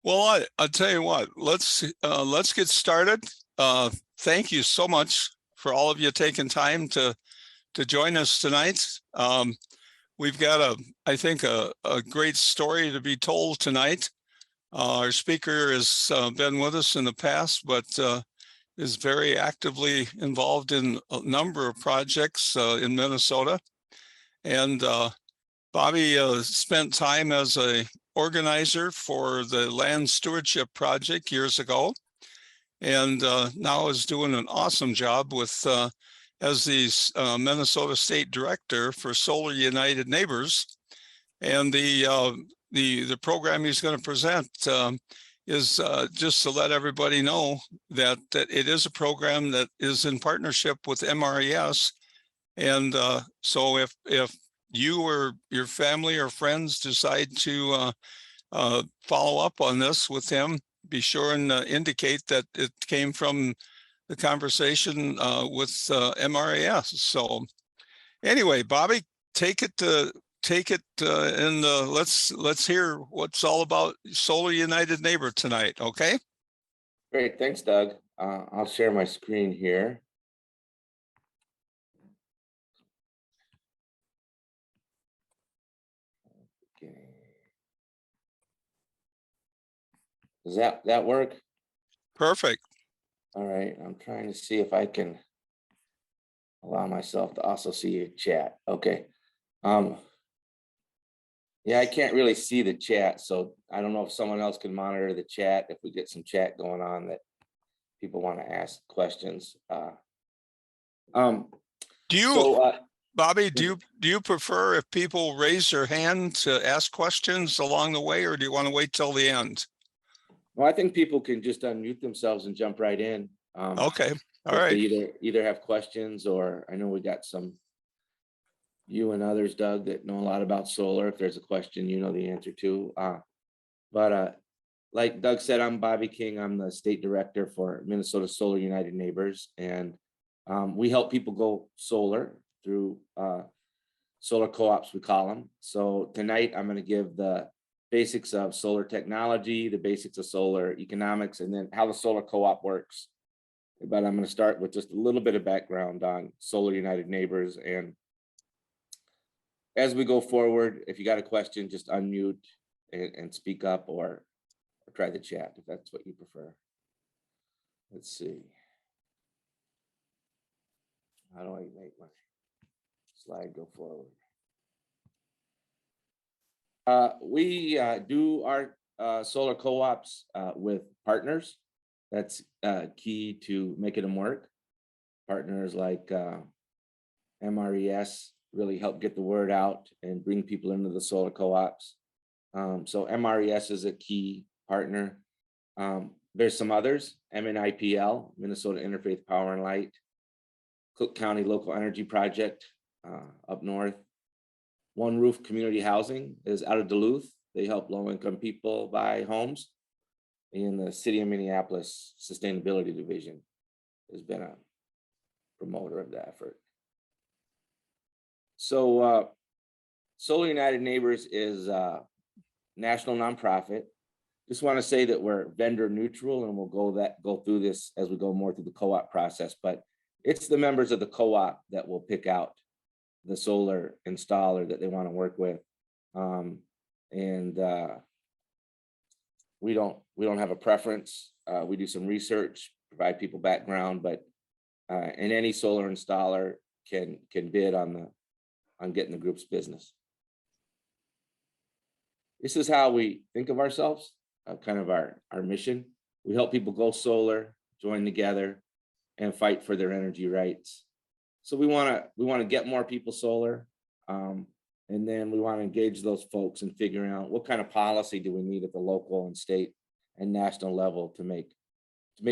Well, I'll tell you what, let's get started. Thank you so much for all of you taking time to join us tonight. We've got I think a great story to be told tonight. Our speaker has been with us in the past, but is very actively involved in a number of projects in Minnesota. And Bobby spent time as a organizer for the Land Stewardship Project years ago, and now is doing an awesome job with as the Minnesota State Director for Solar United Neighbors. And the program he's going to present is just to let everybody know that it is a program that is in partnership with MRES. And so if you or your family or friends decide to follow up on this with him, be sure and indicate that it came from the conversation with MRES. So anyway, Bobby, take it and let's hear what's all about Solar United Neighbor tonight. Okay. Great, thanks, Doug. I'll share my screen here. Okay. Does that work? Perfect. All right, I'm trying to see if I can allow myself to also see your chat. Okay. Yeah, I can't really see the chat, so I don't know if someone else can monitor the chat if we get some chat going on that people want to ask questions. Do you, so, Bobby, do you prefer if people raise their hand to ask questions along the way, or do you want to wait till the end? Well, I think people can just unmute themselves and jump right in. Okay, all if right. they either have questions, or I know we got some, you and others, Doug, that know a lot about solar. If there's a question, you know the answer to. But like Doug said, I'm Bobby King. I'm the state director for Minnesota Solar United Neighbors, and we help people go solar through solar co-ops, we call them. So tonight I'm going to give the basics of solar technology, the basics of solar economics, and then how the solar co-op works. But I'm going to start with just a little bit of background on Solar United Neighbors. And as we go forward, if you got a question, just unmute and speak up, or try the chat if that's what you prefer. Let's see. How do I make my slide go forward? We do our solar co-ops with partners. That's key to making them work. Partners like MRES really help get the word out and bring people into the solar co-ops. So MRES is a key partner. There's some others, MNIPL, Minnesota Interfaith Power and Light, Cook County Local Energy Project up north. One Roof Community Housing is out of Duluth. They help low-income people buy homes. And the City of Minneapolis Sustainability Division has been a promoter of the effort. So Solar United Neighbors is a national nonprofit. Just want to say that we're vendor neutral, and we'll go through this as we go more through the co-op process, but it's the members of the co-op that will pick out the solar installer that they want to work with. We don't have a preference. We do some research, provide people background, but and any solar installer can bid on getting the group's business. This is how we think of ourselves, kind of our mission. We help people go solar, join together, and fight for their energy rights. So we want to get more people solar, and then we want to engage those folks in figuring out what kind of policy do we need at the local and state and national level to make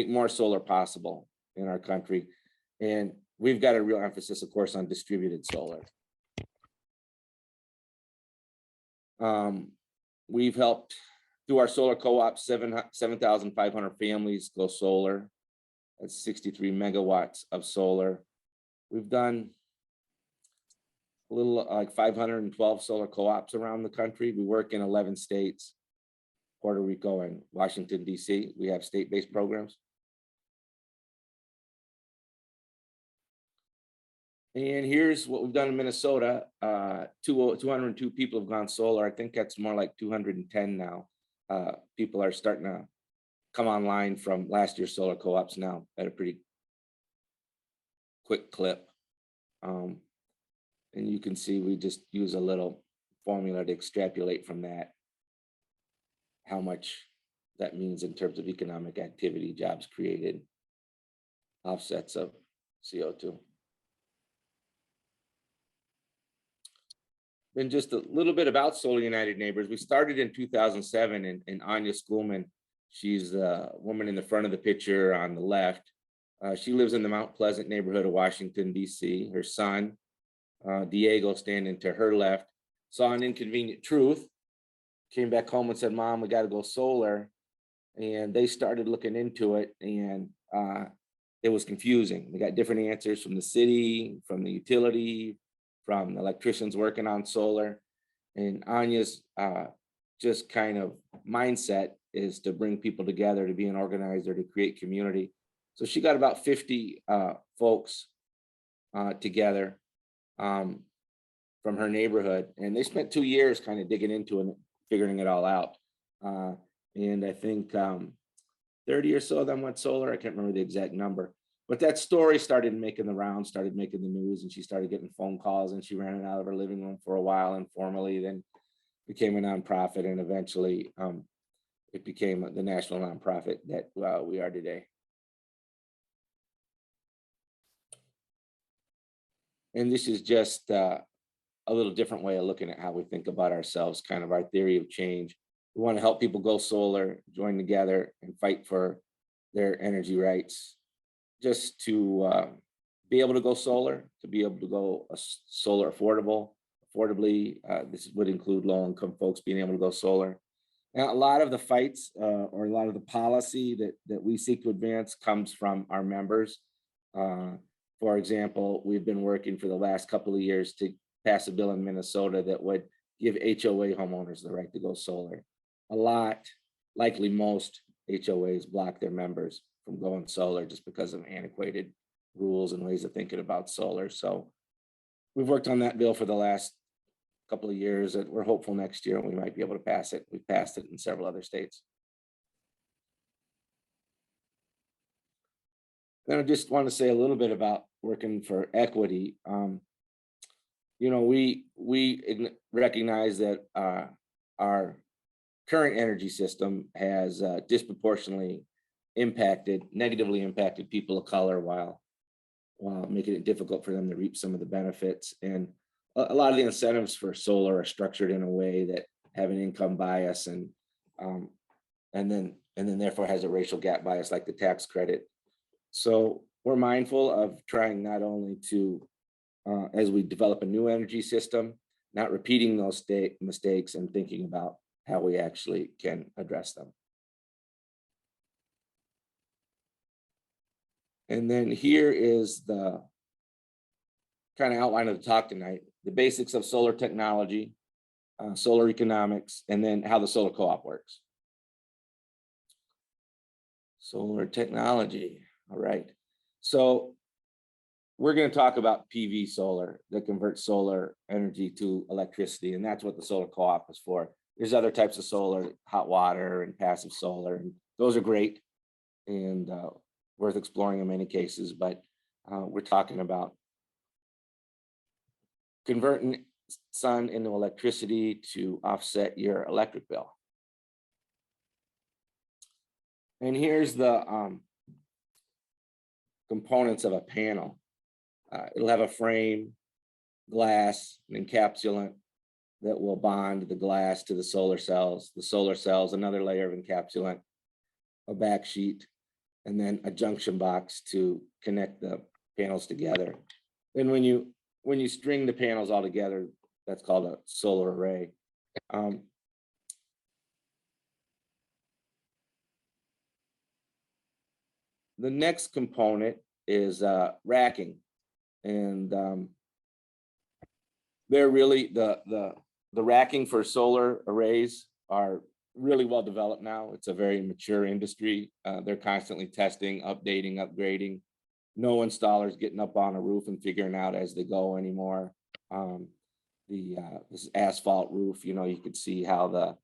more solar possible in our country. And we've got a real emphasis, of course, on distributed solar. We've helped through our solar co-op 7,500 families go solar. That's 63 megawatts of solar. We've done a little like 512 solar co-ops around the country. We work in 11 states. Puerto Rico and Washington, DC. We have state-based programs. And here's what we've done in Minnesota. 202 people have gone solar. I think that's more like 210 now. People are starting to come online from last year's solar co-ops now at a pretty quick clip. And you can see we just use a little formula to extrapolate from that how much that means in terms of economic activity, jobs created, offsets of CO2. Then just a little bit about Solar United Neighbors. We started in 2007, and Anya Schoolman, she's the woman in the front of the picture on the left. She lives in the Mount Pleasant neighborhood of Washington, DC. Her son, Diego, standing to her left, saw an inconvenient truth, came back home and said, "Mom, we got to go solar." And they started looking into it, and it was confusing. We got different answers from the city, from the utility, from the electricians working on solar. And Anya's just kind of mindset is to bring people together, to be an organizer, to create community. So she got about 50 folks together from her neighborhood, and they spent 2 years kind of digging into it, figuring it all out. And I think 30 or so of them went solar. I can't remember the exact number, but that story started making the rounds, started making the news, and she started getting phone calls, and she ran it out of her living room for a while informally, then became a nonprofit, and eventually it became the national nonprofit that we are today. And this is just a little different way of looking at how we think about ourselves, kind of our theory of change. We want to help people go solar, join together, and fight for their energy rights, just to be able to go solar, to be able to go solar affordably. This would include low-income folks being able to go solar. Now, a lot of the fights or a lot of the policy that we seek to advance comes from our members. For example, we've been working for the last couple of years to pass a bill in Minnesota that would give HOA homeowners the right to go solar. A lot, likely most HOAs block their members from going solar just because of antiquated rules and ways of thinking about solar. So we've worked on that bill for the last couple of years, and we're hopeful next year we might be able to pass it. We've passed it in several other states. Then I just want to say a little bit about working for equity. You know, we recognize that our current energy system has disproportionately negatively impacted people of color while making it difficult for them to reap some of the benefits. And a lot of the incentives for solar are structured in a way that have an income bias and then therefore has a racial gap bias, like the tax credit. So we're mindful of trying not only to, as we develop a new energy system, not repeating those mistakes and thinking about how we actually can address them. And then here is the kind of outline of the talk tonight: the basics of solar technology, solar economics, and then how the solar co-op works. Solar technology. All right. So we're going to talk about PV solar that converts solar energy to electricity, and that's what the solar co-op is for. There's other types of solar, hot water and passive solar, and those are great and worth exploring in many cases, but we're talking about converting sun into electricity to offset your electric bill. And here's the components of a panel. It'll have a frame, glass, an encapsulant that will bond the glass to the solar cells, another layer of encapsulant, a back sheet, and then a junction box to connect the panels together. Then when you string the panels all together, that's called a solar array. The next component is racking, and they're really the racking for solar arrays are really well developed now. It's a very mature industry. They're constantly testing, updating, upgrading. No installers getting up on a roof and figuring out as they go anymore. This asphalt roof, you know, you could see how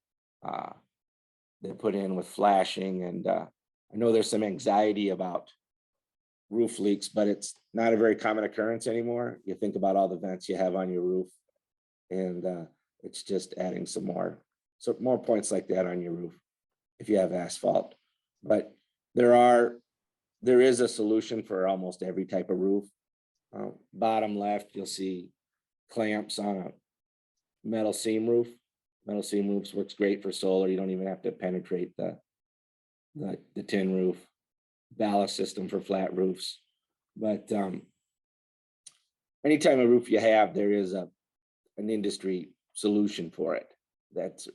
they put in with flashing, and I know there's some anxiety about roof leaks, but it's not a very common occurrence anymore. You think about all the vents you have on your roof, and it's just adding some more points like that on your roof if you have asphalt. But there is a solution for almost every type of roof. Bottom left, you'll see clamps on a metal seam roof. Metal seam roofs works great for solar. You don't even have to penetrate the tin roof. Ballast system for flat roofs. But any type of roof you have, there is an industry solution for it that's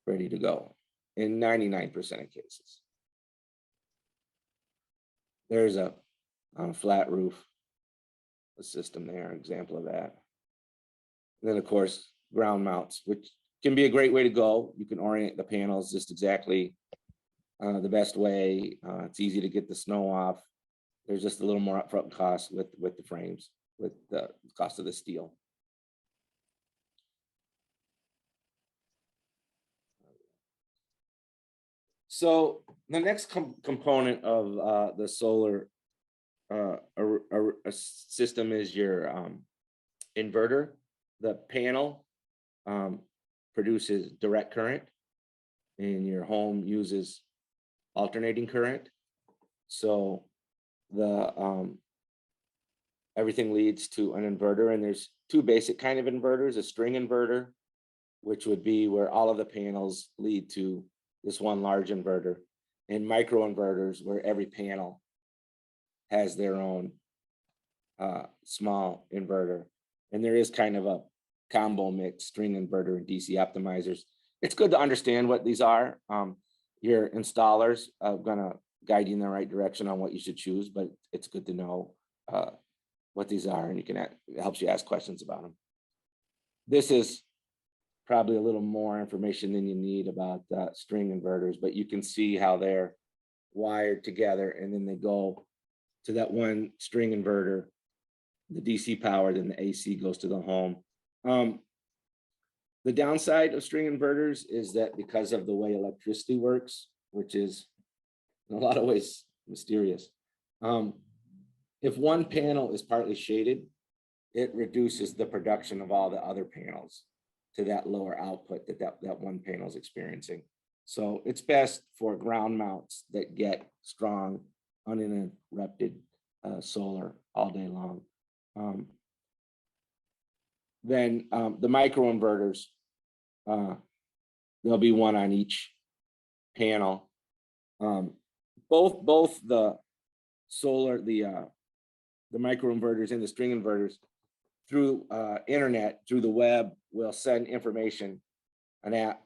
ready to go in 99% of cases. There's on a flat roof, a system there, an example of that. And then of course, ground mounts, which can be a great way to go. You can orient the panels just exactly the best way. It's easy to get the snow off. There's just a little more upfront cost with the frames, with the cost of the steel. So the next component of the solar system is your inverter. The panel produces direct current, and your home uses alternating current. So the everything leads to an inverter, and there's two basic kind of inverters: a string inverter, which would be where all of the panels lead to this one large inverter, and micro inverters where every panel has their own small inverter. And there is kind of a combo mix, string inverter and DC optimizers. It's good to understand what these are. Your installers are gonna guide you in the right direction on what you should choose, but it's good to know what these are, and it helps you ask questions about them. This is probably a little more information than you need about string inverters, but you can see how they're wired together, and then they go to that one string inverter, the DC power, then the AC goes to the home. The downside of string inverters is that because of the way electricity works, which is in a lot of ways mysterious, if one panel is partly shaded, it reduces the production of all the other panels to that lower output that one panel is experiencing. So it's best for ground mounts that get strong, uninterrupted solar all day long. Then the micro inverters, there'll be one on each panel. Both the solar, the micro inverters and the string inverters through internet, through the web, will send information, an app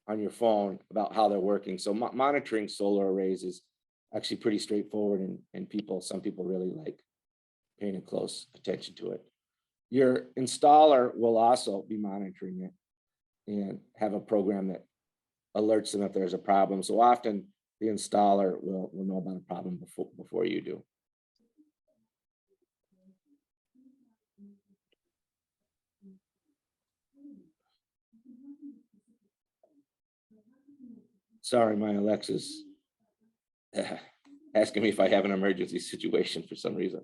on your phone about how they're working. So monitoring solar arrays is actually pretty straightforward, and some people really like paying close attention to it. Your installer will also be monitoring it and have a program that alerts them if there's a problem. So often the installer will know about a problem before you do. Sorry, my Alexa's asking me if I have an emergency situation for some reason.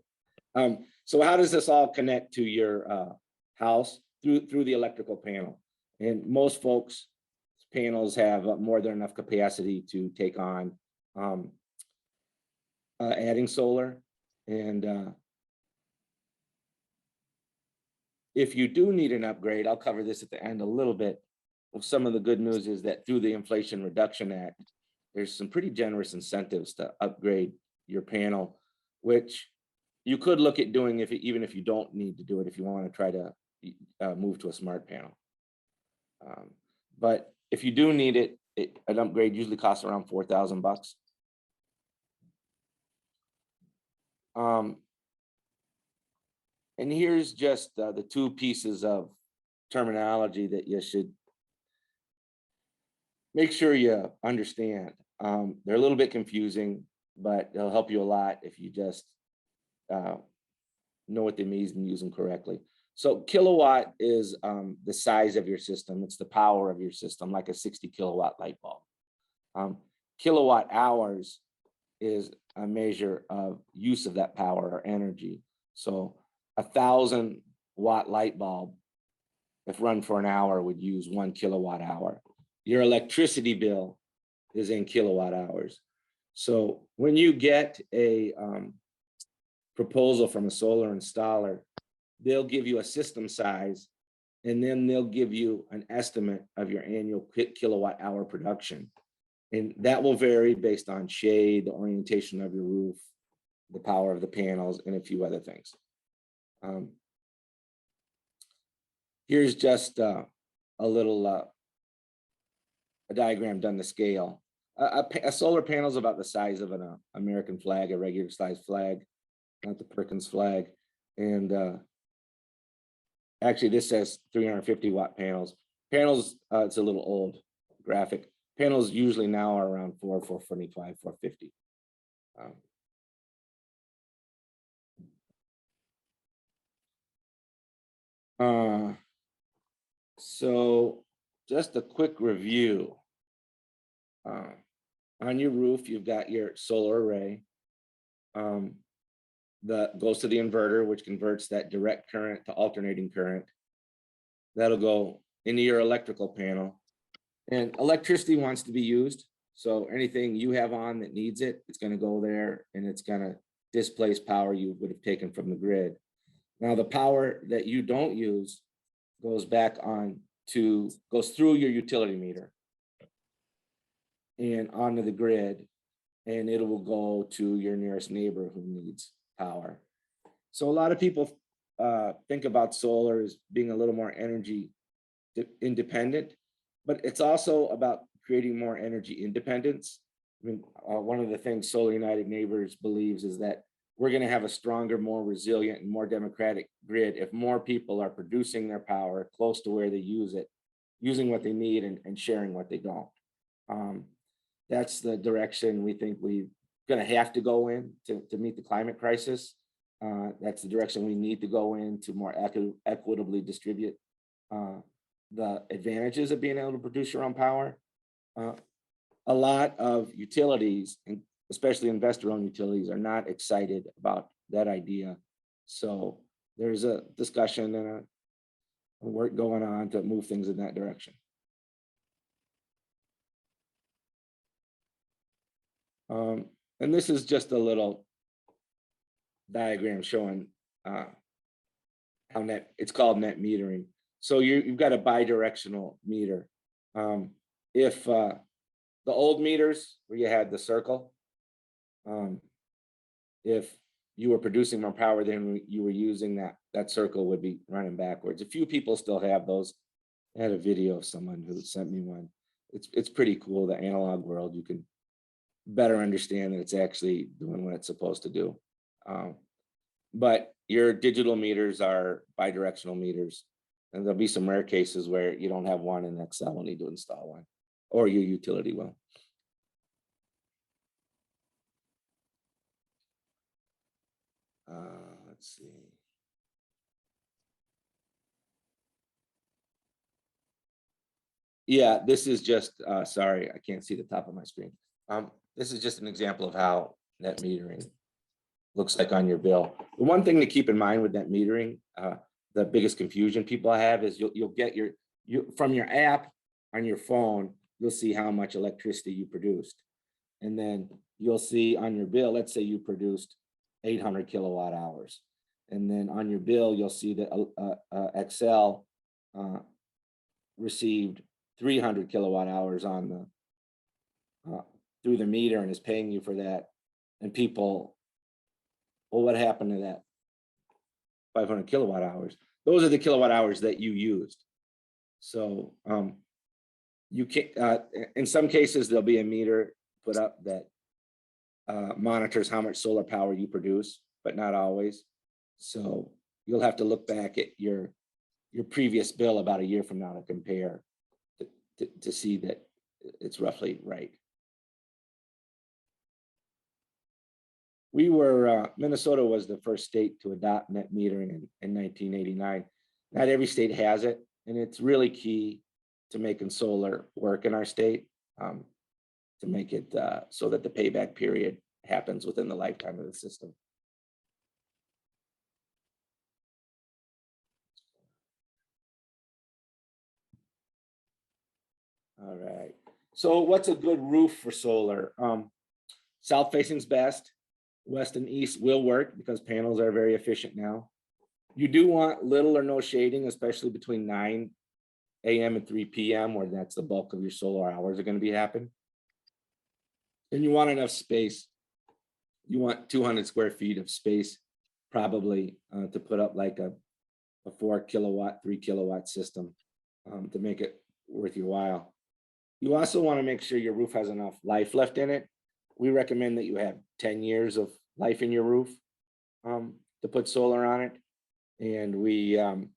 So how does this all connect to your house? Through the electrical panel. And most folks' panels have more than enough capacity to take on adding solar. And if you do need an upgrade, I'll cover this at the end a little bit. Well, some of the good news is that through the Inflation Reduction Act, there's some pretty generous incentives to upgrade your panel, which you could look at doing even if you don't need to do it, if you want to try to move to a smart panel. But if you do need it, an upgrade usually costs around $4,000. And here's just the two pieces of terminology that you should make sure you understand. They're a little bit confusing, but they'll help you a lot if you just uh, know what they mean and use them correctly. So kilowatt is the size of your system. It's the power of your system, like a 60 kilowatt light bulb. Kilowatt hours is a measure of use of that power or energy. So 1,000-watt light bulb, if run for an hour, would use 1 kilowatt hour. Your electricity bill is in kilowatt hours. So when you get a proposal from a solar installer, they'll give you a system size, and then they'll give you an estimate of your annual kilowatt hour production. And that will vary based on shade, the orientation of your roof, the power of the panels, and a few other things. Here's just a little a diagram done to scale. A solar panel is about the size of an American flag, a regular size flag, not the Perkins flag. And actually this says 350-watt panels. Panels, it's a little old graphic. Panels usually now are around 425, 450. So just a quick review. On your roof, you've got your solar array that goes to the inverter, which converts that direct current to alternating current. That'll go into your electrical panel. And electricity wants to be used. So anything you have on that needs it, it's going to go there, and it's going to displace power you would have taken from the grid. Now, the power that you don't use goes back on to, goes through your utility meter and onto the grid, and it will go to your nearest neighbor who needs power. So a lot of people think about solar as being a little more energy independent, but it's also about creating more energy independence. I mean, one of the things Solar United Neighbors believes is that we're going to have a stronger, more resilient, and more democratic grid if more people are producing their power close to where they use it, using what they need and sharing what they don't. That's the direction we think we're going to have to go in to meet the climate crisis. That's the direction we need to go in to more equitably distribute the advantages of being able to produce your own power. A lot of utilities, and especially investor-owned utilities, are not excited about that idea. So there's a discussion and a work going on to move things in that direction. And this is just a little diagram showing how it's called net metering. So you've got a bidirectional meter. If the old meters where you had the circle, if you were producing more power than you were using, that circle would be running backwards. A few people still have those. I had a video of someone who sent me one. It's pretty cool, the analog world. You can better understand that it's actually doing what it's supposed to do. But your digital meters are bidirectional meters, and there'll be some rare cases where you don't have one in Excel and need to install one, or your utility will. Let's see. Yeah, this is just, sorry, I can't see the top of my screen. This is just an example of how net metering looks like on your bill. The one thing to keep in mind with net metering, the biggest confusion people have is you'll get from your app on your phone, you'll see how much electricity you produced. And then you'll see on your bill, let's say you produced 800 kilowatt hours. And then on your bill, you'll see that Excel received 300 kilowatt hours on the through the meter and is paying you for that. And people, well, what happened to that 500 kilowatt hours? Those are the kilowatt hours that you used. So you can, in some cases, there'll be a meter put up that monitors how much solar power you produce, but not always. So you'll have to look back at your previous bill about a year from now to compare to see that it's roughly right. We were, Minnesota was the first state to adopt net metering in 1989. Not every state has it, and it's really key to making solar work in our state, to make it so that the payback period happens within the lifetime of the system. All right. So what's a good roof for solar? South facing's best. West and east will work because panels are very efficient now. You do want little or no shading, especially between 9 a.m. and 3 p.m. where that's the bulk of your solar hours are going to be happening. And you want enough space. You want 200 square feet of space, probably to put up like a 4 kilowatt, 3 kilowatt system to make it worth your while. You also want to make sure your roof has enough life left in it. We recommend that you have 10 years of life in your roof to put solar on it. And we and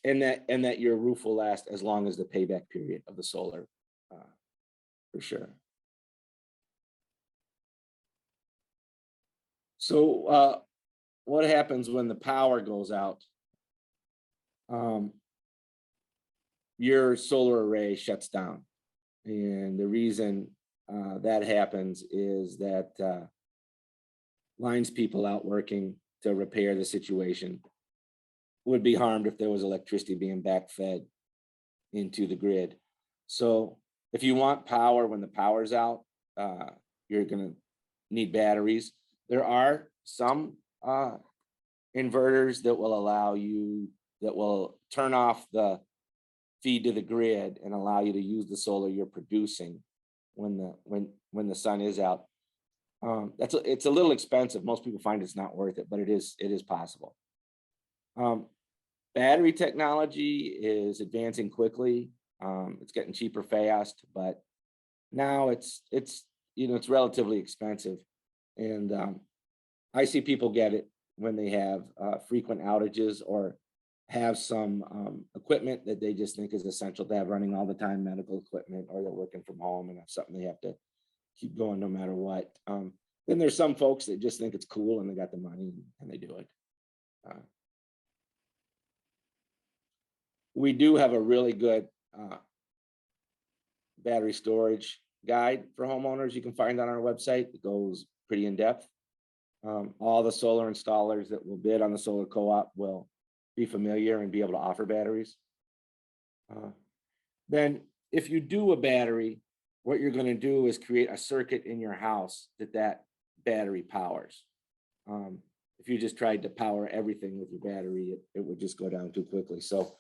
that your roof will last as long as the payback period of the solar, for sure. So what happens when the power goes out? Your solar array shuts down. And the reason that happens is that lines people out working to repair the situation would be harmed if there was electricity being backfed into the grid. So if you want power when the power's out, you're going to need batteries. There are some inverters that will allow you, that will turn off the feed to the grid and allow you to use the solar you're producing when the sun is out. It's a little expensive. Most people find it's not worth it, but it is possible. Battery technology is advancing quickly. It's getting cheaper fast, but now it's relatively expensive. And I see people get it when they have frequent outages or have some equipment that they just think is essential to have running all the time, medical equipment, or they're working from home and have something they have to keep going no matter what. Then there's some folks that just think it's cool and they got the money and they do it. We do have a really good battery storage guide for homeowners you can find on our website. It goes pretty in depth. All the solar installers that will bid on the solar co-op will be familiar and be able to offer batteries. Then if you do a battery, what you're going to do is create a circuit in your house that battery powers. If you just tried to power everything with your battery, it would just go down too quickly. So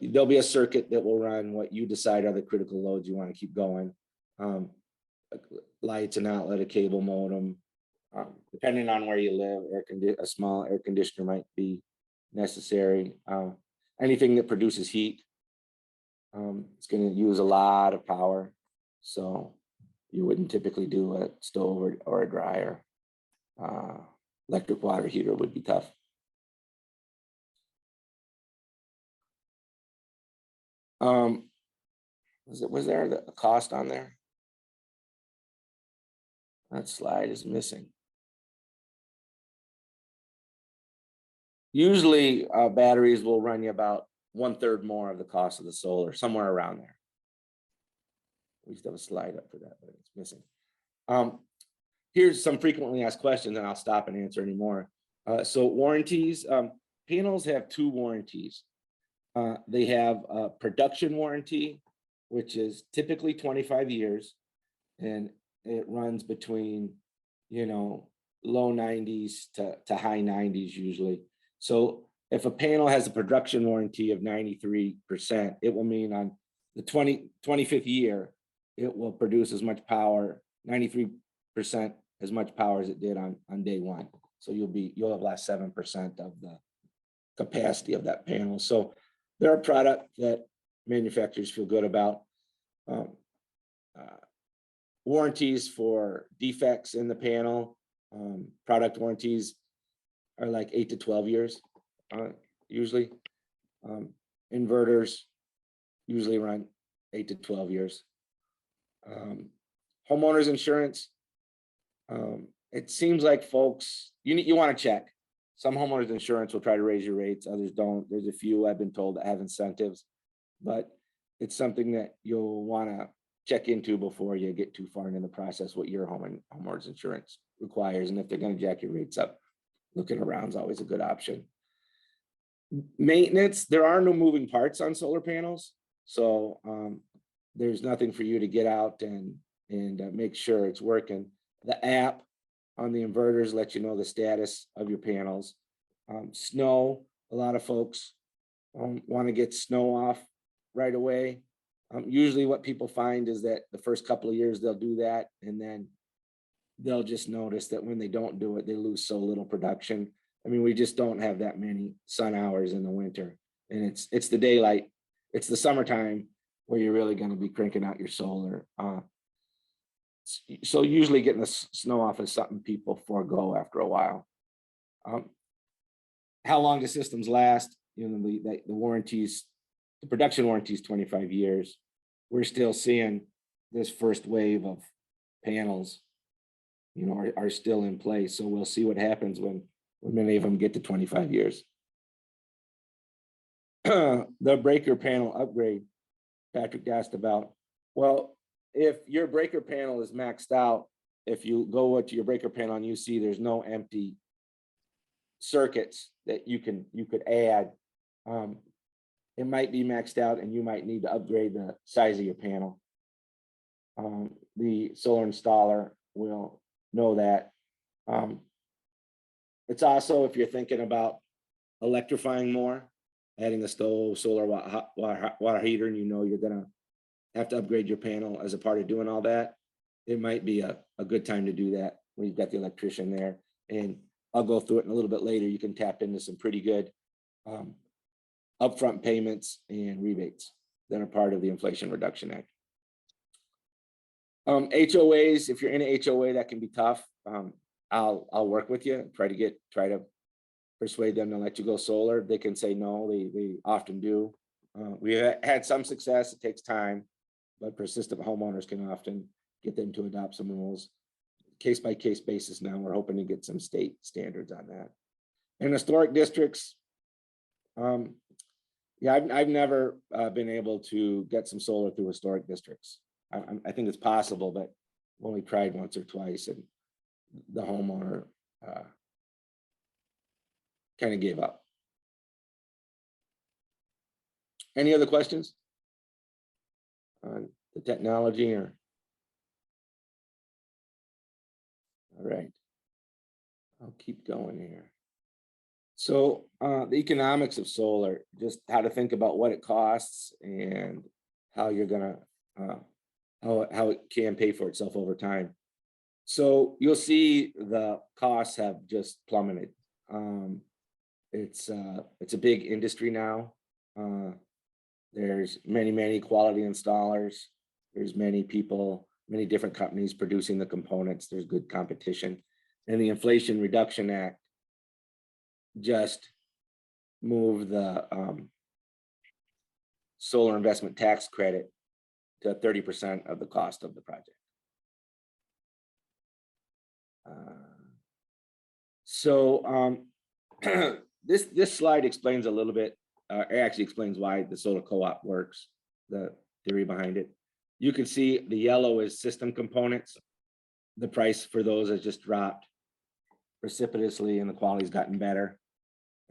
there'll be a circuit that will run what you decide are the critical loads you want to keep going. Lights, an outlet, a cable modem. Depending on where you live, a small air conditioner might be necessary. Anything that produces heat, it's going to use a lot of power. So you wouldn't typically do a stove or a dryer. Electric water heater would be tough. Was there a cost on there? That slide is missing. Usually batteries will run you about 1/3 more of the cost of the solar, somewhere around there. We used to have a slide up for that, but it's missing. Here's some frequently asked questions, and I'll stop and answer any more. So warranties, panels have 2 warranties. They have a production warranty, which is typically 25 years, and it runs between, low 90s to high 90s usually. So if a panel has a production warranty of 93%, it will mean on the 25th year, it will produce as much power, 93% as much power as it did on day one. So you'll have lost 7% of the capacity of that panel. So they're a product that manufacturers feel good about. Warranties for defects in the panel, product warranties are like 8 to 12 years, usually. Inverters usually run 8 to 12 years. Homeowners insurance. It seems like folks, you want to check. Some homeowners insurance will try to raise your rates, others don't. There's a few I've been told that have incentives, but it's something that you'll want to check into before you get too far into the process, what your homeowners insurance requires. And if they're going to jack your rates up, looking around is always a good option. Maintenance, there are no moving parts on solar panels. So there's nothing for you to get out and make sure it's working. The app on the inverters lets you know the status of your panels. Snow, a lot of folks want to get snow off right away. Usually what people find is that the first couple of years they'll do that, and then they'll just notice that when they don't do it, they lose so little production. I mean, we just don't have that many sun hours in the winter, and it's the daylight, it's the summertime where you're really going to be cranking out your solar. So usually getting the snow off is something people forego after a while. How long the systems last, you know, the warranties, the production warranty is 25 years. We're still seeing this first wave of panels, you know, are still in place. So we'll see what happens when many of them get to 25 years. The breaker panel upgrade, Patrick asked about. Well, if your breaker panel is maxed out, if you go to your breaker panel and you see there's no empty circuits that you could add, it might be maxed out and you might need to upgrade the size of your panel. The solar installer will know that. It's also, if you're thinking about electrifying more, adding a stove, solar water heater, and you know you're gonna have to upgrade your panel as a part of doing all that, it might be a good time to do that when you've got the electrician there. And I'll go through it in a little bit later. You can tap into some pretty good upfront payments and rebates that are part of the Inflation Reduction Act. HOAs, if you're in an HOA, that can be tough. I'll work with you, try to persuade them to let you go solar. They can say no, they often do. We had some success. It takes time, but persistent homeowners can often get them to adopt some rules. Case by case basis now, we're hoping to get some state standards on that. In historic districts, yeah, I've never been able to get some solar through historic districts. I think it's possible, but only tried once or twice, and the homeowner kind of gave up. Any other questions on the technology or? All right, I'll keep going here. So the economics of solar, just how to think about what it costs and how you're gonna, how it can pay for itself over time. So you'll see the costs have just plummeted. It's a big industry now. There's many quality installers. There's many people, many different companies producing the components. There's good competition. And the Inflation Reduction Act just moved the solar investment tax credit to 30% of the cost of the project. This slide explains a little bit, it actually explains why the solar co-op works, the theory behind it. You can see the yellow is system components. The price for those has just dropped precipitously and the quality's gotten better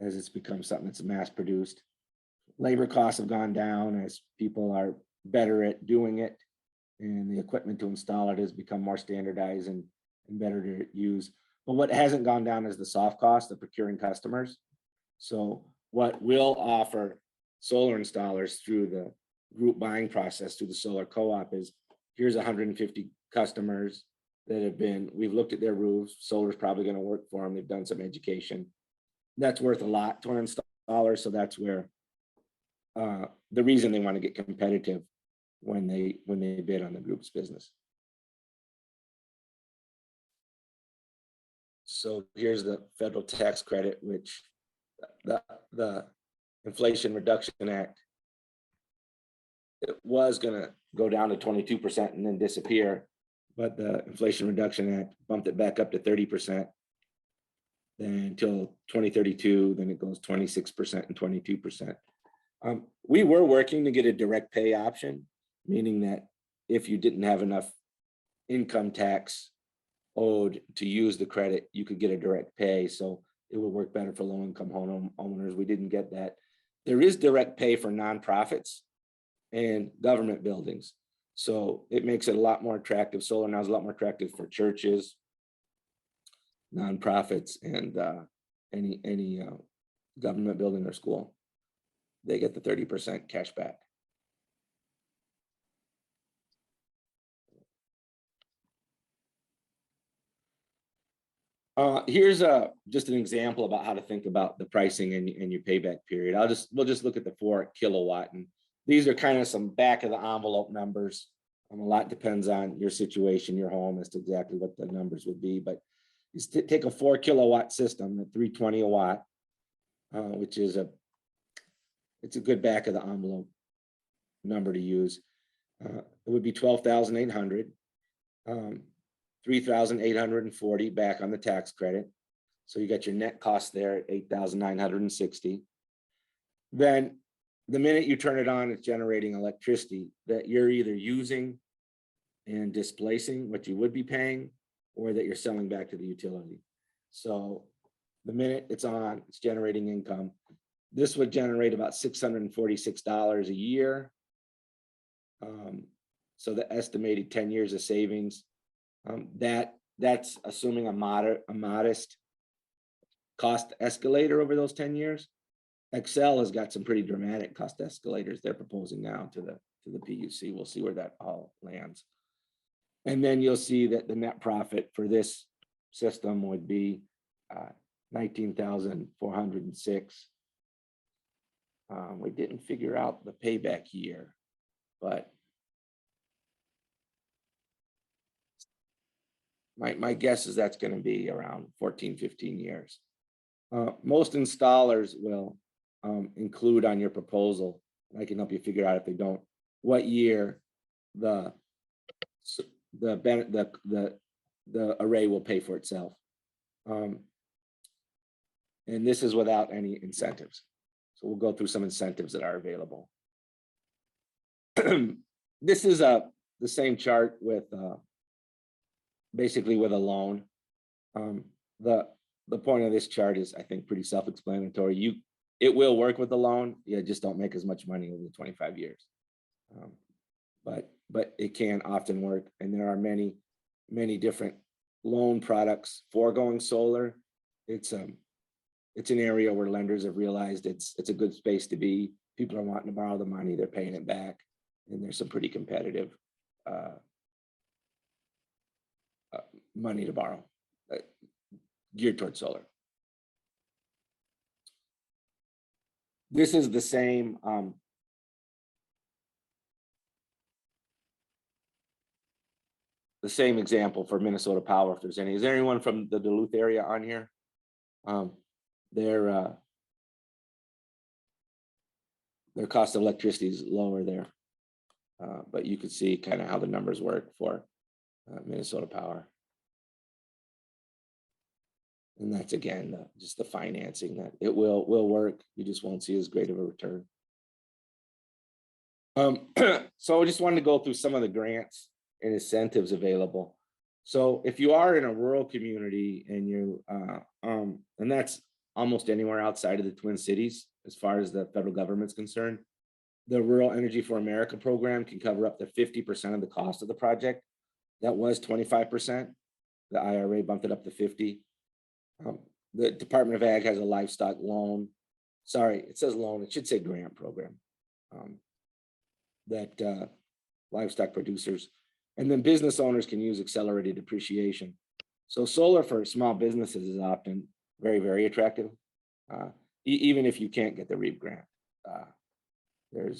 as it's become something that's mass produced. Labor costs have gone down as people are better at doing it, and the equipment to install it has become more standardized and better to use. But what hasn't gone down is the soft cost of procuring customers. So what we'll offer solar installers through the group buying process through the solar co-op is, here's 150 customers that have been, we've looked at their roofs, solar's probably going to work for them, they've done some education. That's worth a lot to an installer. So that's where the reason they want to get competitive when they bid on the group's business. So here's the federal tax credit, which the Inflation Reduction Act, it was going to go down to 22% and then disappear. But the Inflation Reduction Act bumped it back up to 30%. Then until 2032, then it goes 26% and 22%. We were working to get a direct pay option, meaning that if you didn't have enough income tax owed to use the credit, you could get a direct pay. So it would work better for low-income homeowners. We didn't get that. There is direct pay for nonprofits and government buildings. So it makes it a lot more attractive. Solar now is a lot more attractive for churches, nonprofits, and any government building or school. They get the 30% cash back. Here's just an example about how to think about the pricing and your payback period. We'll just look at the 4 kilowatt, and these are kind of some back of the envelope numbers. A lot depends on your situation, your home, as to exactly what the numbers would be. But you take a 4 kilowatt system at $320 a watt, which is it's a good back of the envelope number to use. It would be $12,800. 3,840 back on the tax credit. So you got your net cost there at 8,960. Then the minute you turn it on, it's generating electricity that you're either using and displacing what you would be paying, or that you're selling back to the utility. So the minute it's on, it's generating income. This would generate about $646 a year. So the estimated 10 years of savings, that's assuming a modest cost escalator over those 10 years. Xcel has got some pretty dramatic cost escalators they're proposing now to the PUC. We'll see where that all lands. And then you'll see that the net profit for this system would be 19,406. We didn't figure out the payback year, but my guess is that's going to be around 14, 15 years. Most installers will include on your proposal, and I can help you figure out if they don't, what year the array will pay for itself. And this is without any incentives. So we'll go through some incentives that are available. This is the same chart with basically with a loan. The point of this chart is, I think, pretty self-explanatory. It will work with the loan. You just don't make as much money over the 25 years. But it can often work, and there are many different loan products foregoing solar. It's an area where lenders have realized it's a good space to be. People are wanting to borrow the money, they're paying it back, and there's some pretty competitive money to borrow geared towards solar. This is the same example for Minnesota Power, if there's any. Is there anyone from the Duluth area on here? Their cost of electricity is lower there, but you could see kind of how the numbers work for Minnesota Power. And that's, again, just the financing, that it will work. You just won't see as great of a return. So I just wanted to go through some of the grants and incentives available. So if you are in a rural community and you, and that's almost anywhere outside of the Twin Cities, as far as the federal government's concerned, the Rural Energy for America program can cover up to 50% of the cost of the project. That was 25%. The IRA bumped it up to 50%. The Department of Ag has a livestock loan. Sorry, it says loan. It should say grant program. That livestock producers and then business owners can use accelerated depreciation. So solar for small businesses is often very, very attractive, even if you can't get the REAP grant. The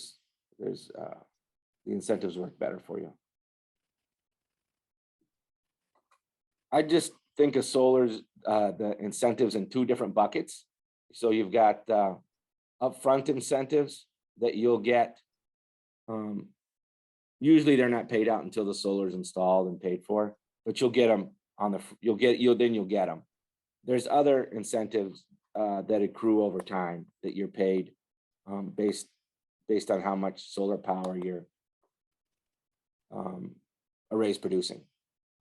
incentives work better for you. I just think of solar's the incentives in 2 different buckets. So you've got upfront incentives that you'll get Usually they're not paid out until the solar's installed and paid for, but you'll get them on the, you'll get them. There's other incentives that accrue over time that you're paid based on how much solar power your array's producing.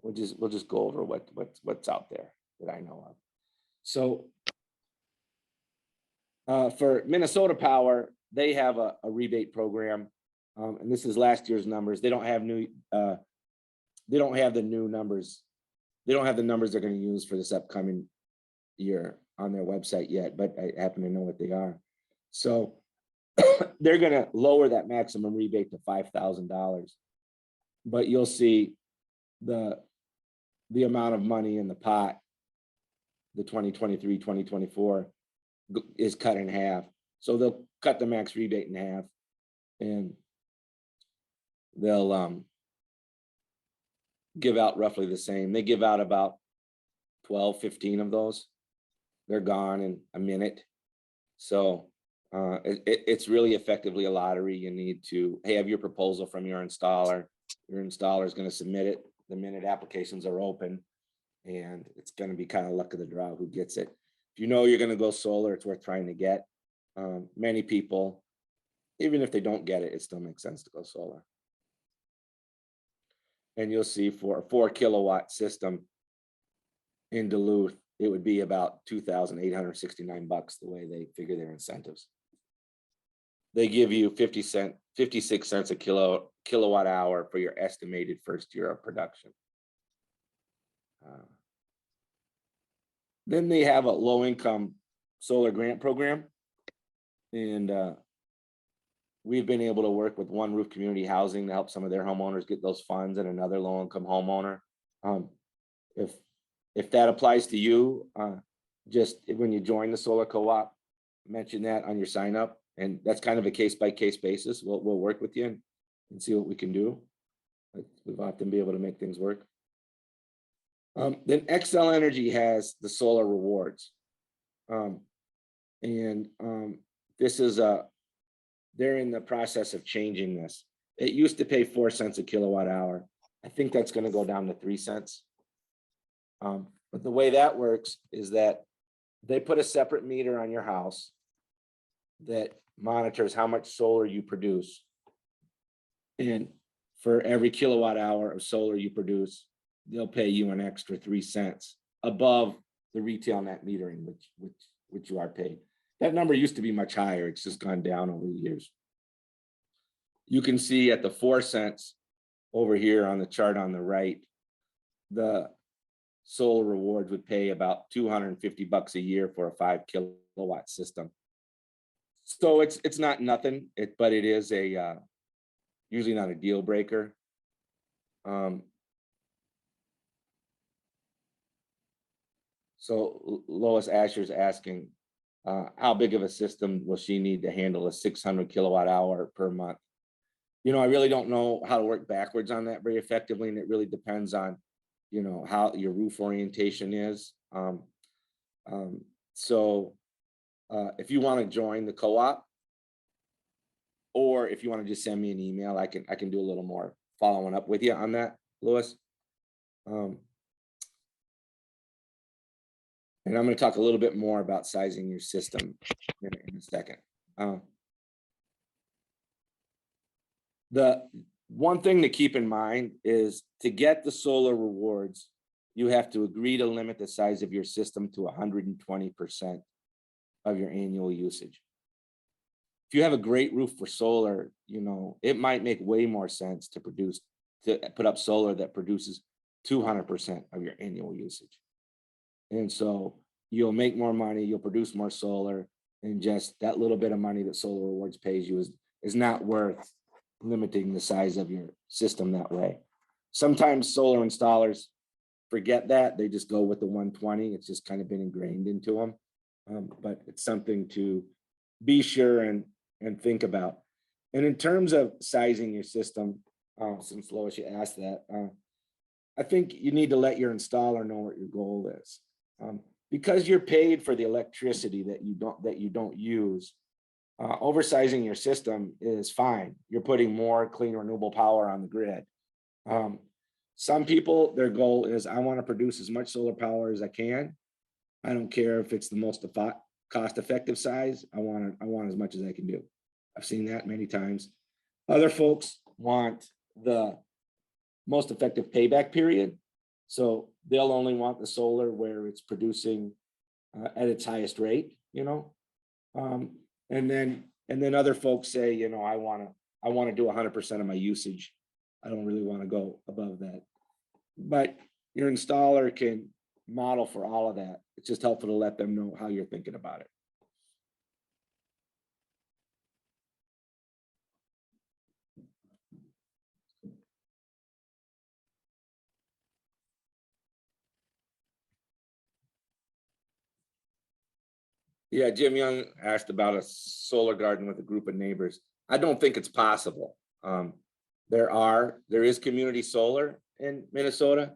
We'll just go over what's out there that I know of. So for Minnesota Power, they have a rebate program, and this is last year's numbers. They don't have new. They don't have the new numbers. They don't have the numbers they're going to use for this upcoming year on their website yet, but I happen to know what they are. So they're going to lower that maximum rebate to $5,000, but you'll see the amount of money in the pot, the 2023, 2024 is cut in half. So they'll cut the max rebate in half, and they'll give out roughly the same. They give out about 12, 15 of those. They're gone in a minute. So it's really effectively a lottery. You need to have your proposal from your installer. Your installer is going to submit it the minute applications are open, and it's going to be kind of luck of the draw who gets it. If you know you're going to go solar, it's worth trying to get. Many people, even if they don't get it, it still makes sense to go solar. And you'll see for a 4 kilowatt system in Duluth, it would be about $2,869 the way they figure their incentives. They give you 56 cents a kilowatt hour for your estimated first year of production. Then they have a low income solar grant program. And we've been able to work with One Roof Community Housing to help some of their homeowners get those funds, and another low income homeowner. If that applies to you, just when you join the solar co-op, mention that on your sign up, and that's kind of a case by case basis. We'll work with you and see what we can do. We've often be able to make things work. Then Xcel Energy has the solar rewards, this is they're in the process of changing this. It used to pay 4 cents a kilowatt hour. I think that's going to go down to 3 cents. But the way that works is that they put a separate meter on your house that monitors how much solar you produce. And for every kilowatt hour of solar you produce, they'll pay you an extra 3 cents above the retail net metering, which you are paid. That number used to be much higher. It's just gone down over the years. You can see at the 4 cents over here on the chart on the right, the solar rewards would pay about $250 a year for a 5 kilowatt system. So it's not nothing, but it is a usually not a deal breaker. So Lois Asher's asking, how big of a system will she need to handle a 600 kilowatt hour per month? You know, I really don't know how to work backwards on that very effectively, and it really depends on, you know, how your roof orientation is. If you want to join the co-op, or if you want to just send me an email, I can do a little more following up with you on that, Louis. And I'm going to talk a little bit more about sizing your system in a second. The one thing to keep in mind is to get the solar rewards, you have to agree to limit the size of your system to 120% of your annual usage. If you have a great roof for solar, you know, it might make way more sense to put up solar that produces 200% of your annual usage. And so you'll make more money, you'll produce more solar, and just that little bit of money that Solar Rewards pays you is not worth limiting the size of your system that way. Sometimes solar installers forget that. They just go with the 120. It's just kind of been ingrained into them. But it's something to be sure and think about. And in terms of sizing your system, since Lois, you asked that, I think you need to let your installer know what your goal is. Because you're paid for the electricity that you don't use, oversizing your system is fine. You're putting more clean renewable power on the grid. Some people, their goal is, I want to produce as much solar power as I can. I don't care if it's the most cost-effective size. I want as much as I can do. I've seen that many times. Other folks want the most effective payback period. So they'll only want the solar where it's producing at its highest rate, you know. And then other folks say, you know, I want to do 100% of my usage. I don't really want to go above that. But your installer can model for all of that. It's just helpful to let them know how you're thinking about it. Yeah, Jim Young asked about a solar garden with a group of neighbors. I don't think it's possible. There is community solar in Minnesota,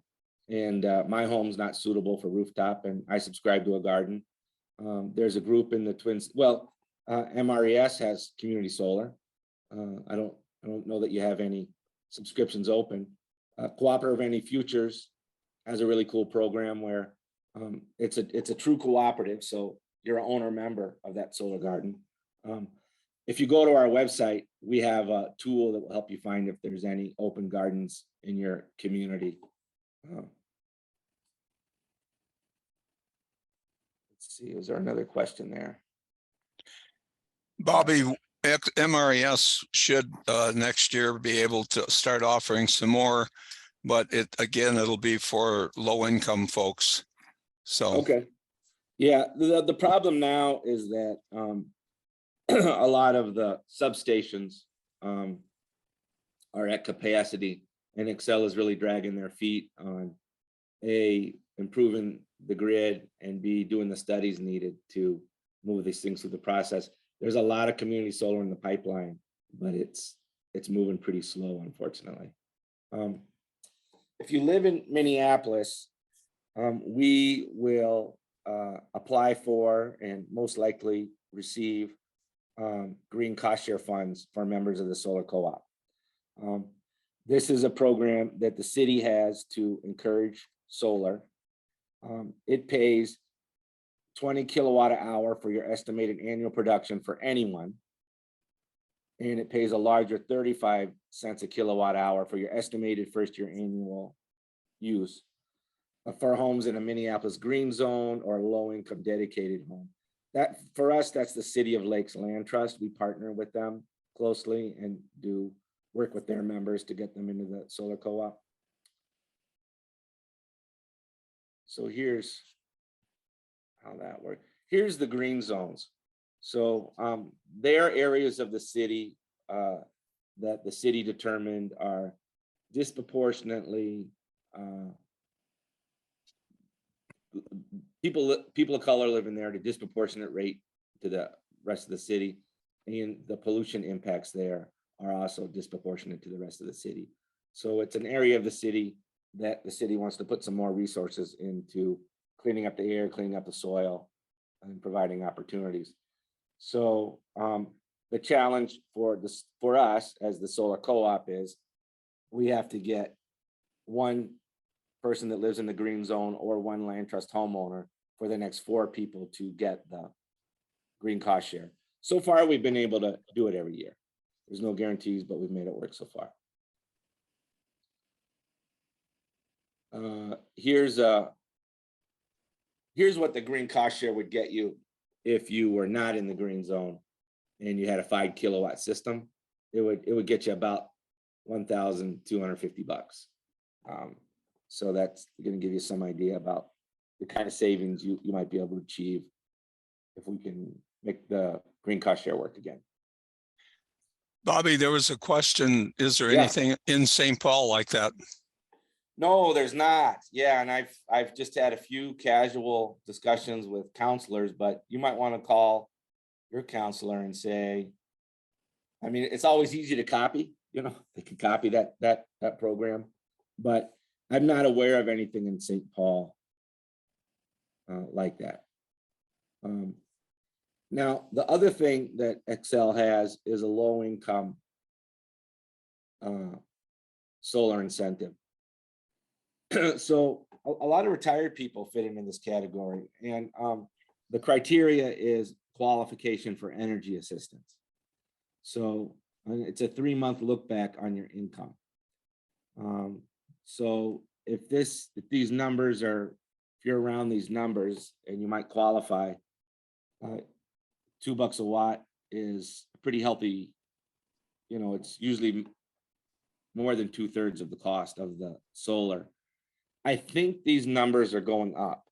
and my home's not suitable for rooftop, and I subscribe to a garden. There's a group in the Twins. Well, MRES has community solar. I don't know that you have any subscriptions open. Cooperative Any Futures has a really cool program where it's a true cooperative. So you're an owner member of that solar garden. If you go to our website, we have a tool that will help you find if there's any open gardens in your community. Let's see, is there another question there? Bobby, MRES should next year be able to start offering some more, but it'll be for low income folks. So okay. Yeah, the problem now is that a lot of the substations are at capacity, and Xcel is really dragging their feet on A, improving the grid, and B, doing the studies needed to move these things through the process. There's a lot of community solar in the pipeline, but it's moving pretty slow, unfortunately. If you live in Minneapolis, we will apply for and most likely receive green cost share funds for members of the solar co-op. This is a program that the city has to encourage solar. It pays 20 kilowatt an hour for your estimated annual production for anyone. And it pays a larger 35 cents a kilowatt hour for your estimated first year annual use for homes in a Minneapolis green zone or low income dedicated home. That for us, that's the City of Lakes Land Trust. We partner with them closely and do work with their members to get them into the solar co-op. So here's how that works. Here's the green zones. So there are areas of the city that the city determined are disproportionately people of color living there at a disproportionate rate to the rest of the city, and the pollution impacts there are also disproportionate to the rest of the city. So it's an area of the city that the city wants to put some more resources into cleaning up the air, cleaning up the soil, and providing opportunities. So the challenge for us as the solar co-op is we have to get one person that lives in the green zone or one land trust homeowner for the next 4 people to get the green cost share. So far, we've been able to do it every year. There's no guarantees, but we've made it work so far. Here's what the green cost share would get you if you were not in the green zone and you had a 5 kilowatt system. It would get you about $1,250. So that's going to give you some idea about the kind of savings you might be able to achieve if we can make the green cost share work again. Bobby, there was a question. Is there anything in St. Paul like that? No, there's not. Yeah, and I've just had a few casual discussions with counselors, but you might want to call your counselor and say, I mean, it's always easy to copy, you know, they can copy that program, but I'm not aware of anything in St. Paul like that. Now, the other thing that Excel has is a low income solar incentive. So a lot of retired people fit into this category, and the criteria is qualification for energy assistance. So it's a 3-month look back on your income. So if these numbers are, if you're around these numbers and you might qualify, $2 a watt is pretty healthy. You know, it's usually more than 2/3 of the cost of the solar. I think these numbers are going up,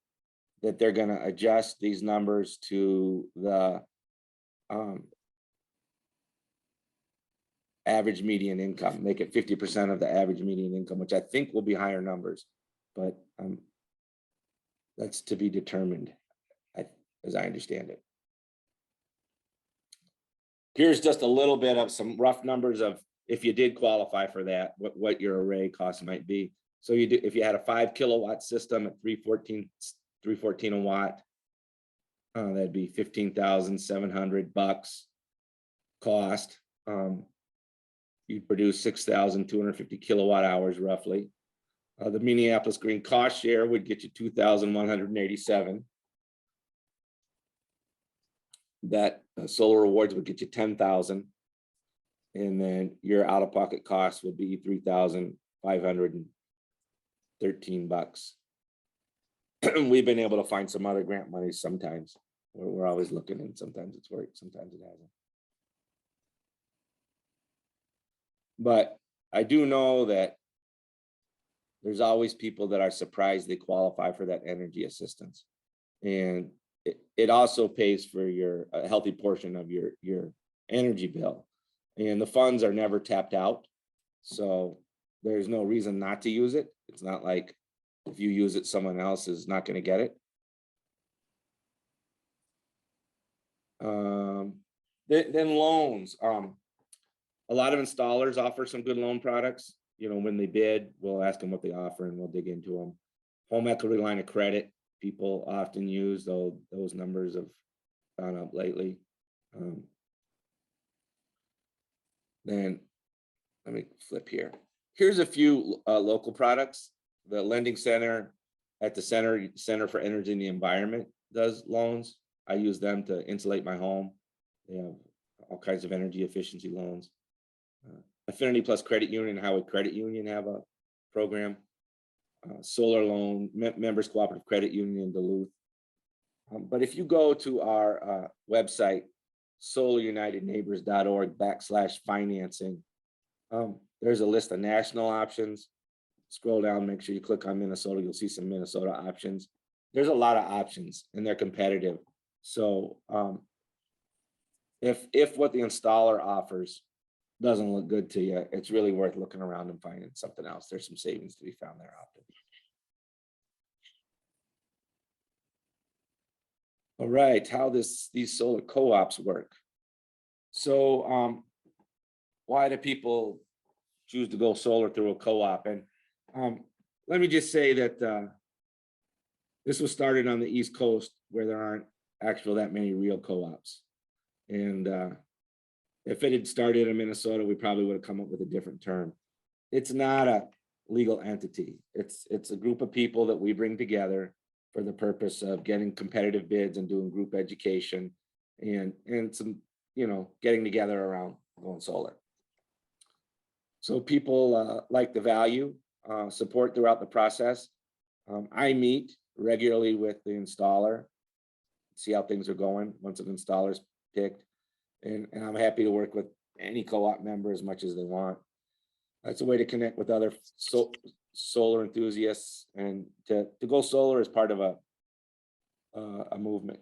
that they're going to adjust these numbers to the average median income, make it 50% of the average median income, which I think will be higher numbers, but that's to be determined, as I understand it. Here's just a little bit of some rough numbers of if you did qualify for that, what your array cost might be. So you do, if you had a 5 kilowatt system at 314 a watt, that'd be $15,700 cost. You'd produce 6,250 kilowatt hours roughly. The Minneapolis Green cost share would get you 2,187. That solar rewards would get you 10,000, and then your out-of-pocket cost would be $3,513. We've been able to find some other grant money sometimes. We're always looking, and sometimes it's worked, sometimes it hasn't. But I do know that there's always people that are surprised they qualify for that energy assistance, and it also pays for a healthy portion of your energy bill, and the funds are never tapped out, so there's no reason not to use it. It's not like if you use it, someone else is not going to get it. Then loans. A lot of installers offer some good loan products. You know, when they bid, we'll ask them what they offer and we'll dig into them. Home equity line of credit, people often use, though those numbers have gone up lately. Then let me flip here. Here's a few local products. The Lending Center at the Center for Energy and the Environment does loans. I use them to insulate my home. They have all kinds of energy efficiency loans. Affinity Plus Credit Union and Howard Credit Union have a program. Solar Loan, Members Cooperative Credit Union in Duluth. But if you go to our website, solarunitedneighbors.org/financing, there's a list of national options. Scroll down, make sure you click on Minnesota. You'll see some Minnesota options. There's a lot of options and they're competitive. So if what the installer offers doesn't look good to you, it's really worth looking around and finding something else. There's some savings to be found there often. All right, how these solar co-ops work. So why do people choose to go solar through a co-op? And let me just say that this was started on the East Coast, where there aren't that many real co-ops. And if it had started in Minnesota, we probably would have come up with a different term. It's not a legal entity. It's a group of people that we bring together for the purpose of getting competitive bids and doing group education and some, you know, getting together around going solar. So people like the value, support throughout the process. I meet regularly with the installer, see how things are going once an installer's picked. And I'm happy to work with any co-op member as much as they want. That's a way to connect with other solar enthusiasts and to go solar as part of a movement.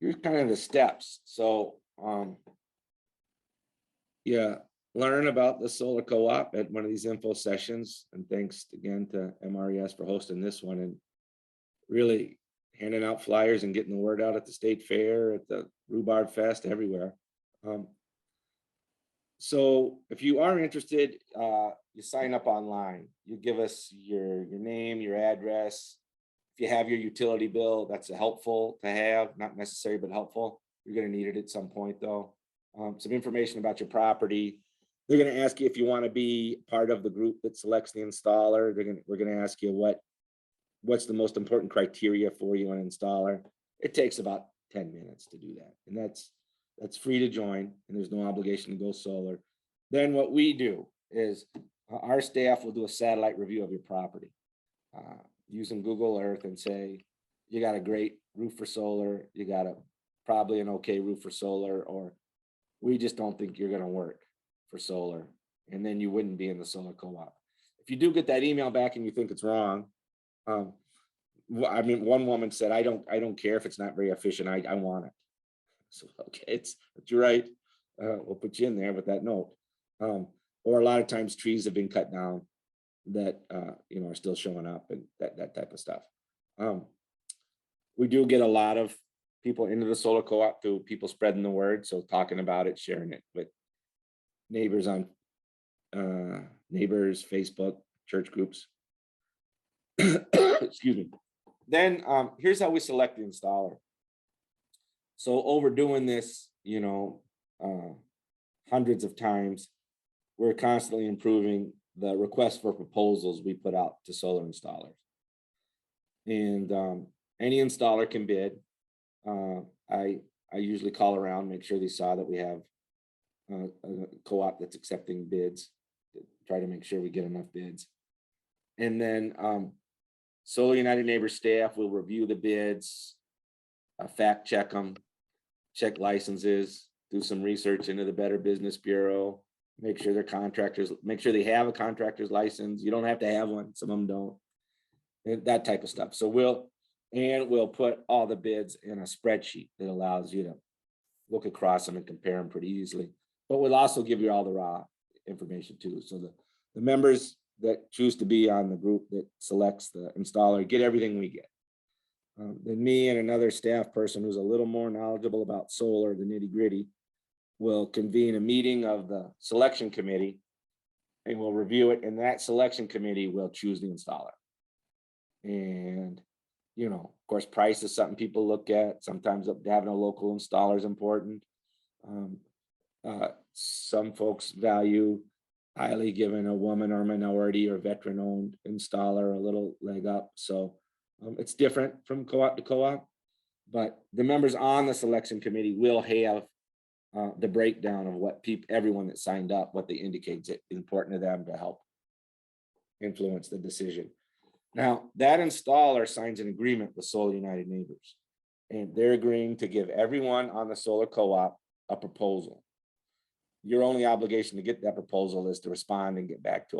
Here's kind of the steps. So yeah, learn about the solar co-op at one of these info sessions. And thanks again to MRES for hosting this one and really handing out flyers and getting the word out at the state fair, at the Rhubarb Fest, everywhere. So if you are interested, you sign up online. You give us your name, your address, if you have your utility bill, that's helpful to have, not necessary, but helpful. You're gonna need it at some point though. Some information about your property. They're gonna ask you if you want to be part of the group that selects the installer. We're gonna ask you what's the most important criteria for you an installer. It takes about 10 minutes to do that. And that's free to join, and there's no obligation to go solar. Then what we do is our staff will do a satellite review of your property using Google Earth and say, you got a great roof for solar, you got probably an okay roof for solar, or we just don't think you're gonna work for solar. And then you wouldn't be in the solar co-op. If you do get that email back and you think it's wrong, I mean, one woman said, I don't care if it's not very efficient, I want it. So, okay, it's you're right. We'll put you in there with that note. Or a lot of times trees have been cut down that you know, are still showing up, and that type of stuff. We do get a lot of people into the solar co-op through people spreading the word, so talking about it, sharing it with neighbors on neighbors, Facebook, church groups. Excuse me. Then here's how we select the installer. So over doing this, you know, hundreds of times, we're constantly improving the request for proposals we put out to solar installers. And any installer can bid. I usually call around, make sure they saw that we have a co-op that's accepting bids, to try to make sure we get enough bids. And then Solar United Neighbors staff will review the bids, fact check them, check licenses, do some research into the Better Business Bureau, make sure they're contractors, make sure they have a contractor's license. You don't have to have one, some of them don't, and that type of stuff. So we'll put all the bids in a spreadsheet that allows you to look across them and compare them pretty easily. But we'll also give you all the raw information too. So the members that choose to be on the group that selects the installer get everything we get. Then me and another staff person who's a little more knowledgeable about solar, the nitty gritty, will convene a meeting of the selection committee, and we'll review it, and that selection committee will choose the installer. And, you know, of course, price is something people look at. Sometimes having a local installer is important. Some folks value highly giving a woman or minority or veteran-owned installer a little leg up. So it's different from co-op to co-op, but the members on the selection committee will have the breakdown of what everyone that signed up, what they indicate is important to them to help influence the decision. Now, that installer signs an agreement with Solar United Neighbors, and they're agreeing to give everyone on the solar co-op a proposal. Your only obligation to get that proposal is to respond and get back to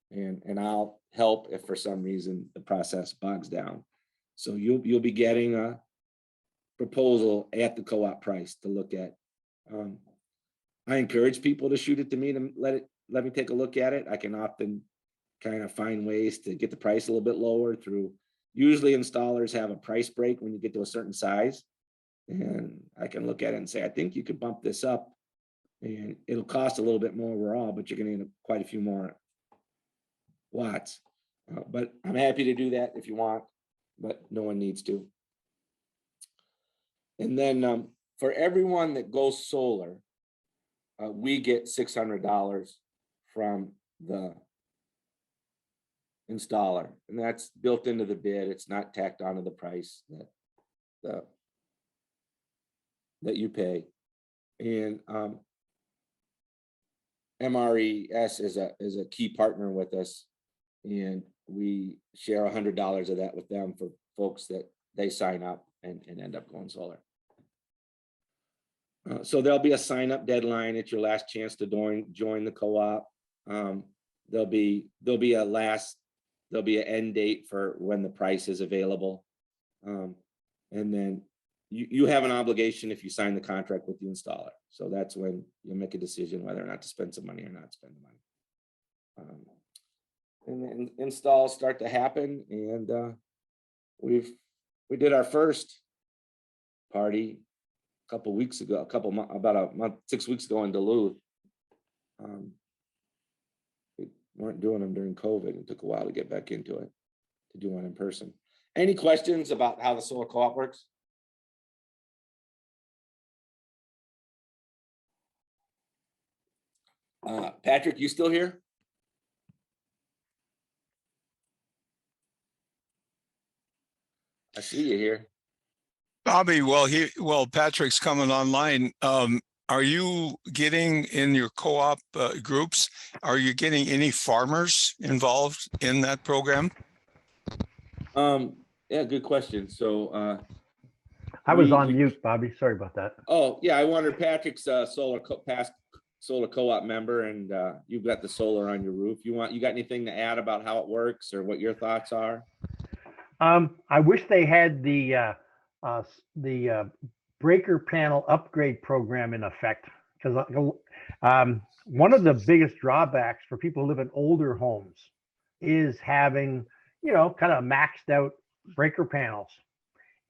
them. And I'll help if for some reason the process bogs down. So you'll be getting a proposal at the co-op price to look at. I encourage people to shoot it to me to let me take a look at it. I can often kind of find ways to get the price a little bit lower through, usually installers have a price break when you get to a certain size. And I can look at it and say, I think you could bump this up and it'll cost a little bit more overall, but you're going to need quite a few more watts. But I'm happy to do that if you want, but no one needs to. And then for everyone that goes solar, we get $600 from the installer, and that's built into the bid. It's not tacked onto the price that you pay. And MRES is a key partner with us, and we share $100 of that with them for folks that they sign up and end up going solar. So there'll be a sign up deadline. It's your last chance to join the co-op. There'll be an end date for when the price is available. And then you have an obligation if you sign the contract with the installer. So that's when you'll make a decision whether or not to spend some money or not spend the money. And then installs start to happen, and we did our first party a couple weeks ago, about a month, 6 weeks ago in Duluth. We weren't doing them during COVID. It took a while to get back into it, to do one in person. Any questions about how the solar co-op works? Patrick, you still here? I see you here. Bobby, well, Patrick's coming online. Are you getting in your co-op groups? Are you getting any farmers involved in that program? Yeah, good question. So, I was we- on mute, Bobby. Sorry about that. oh, yeah, I wondered Patrick's past solar co-op member, and you've got the solar on your roof. You got anything to add about how it works or what your thoughts are? I wish they had the breaker panel upgrade program in effect, because one of the biggest drawbacks for people who live in older homes is having, kind of maxed out breaker panels.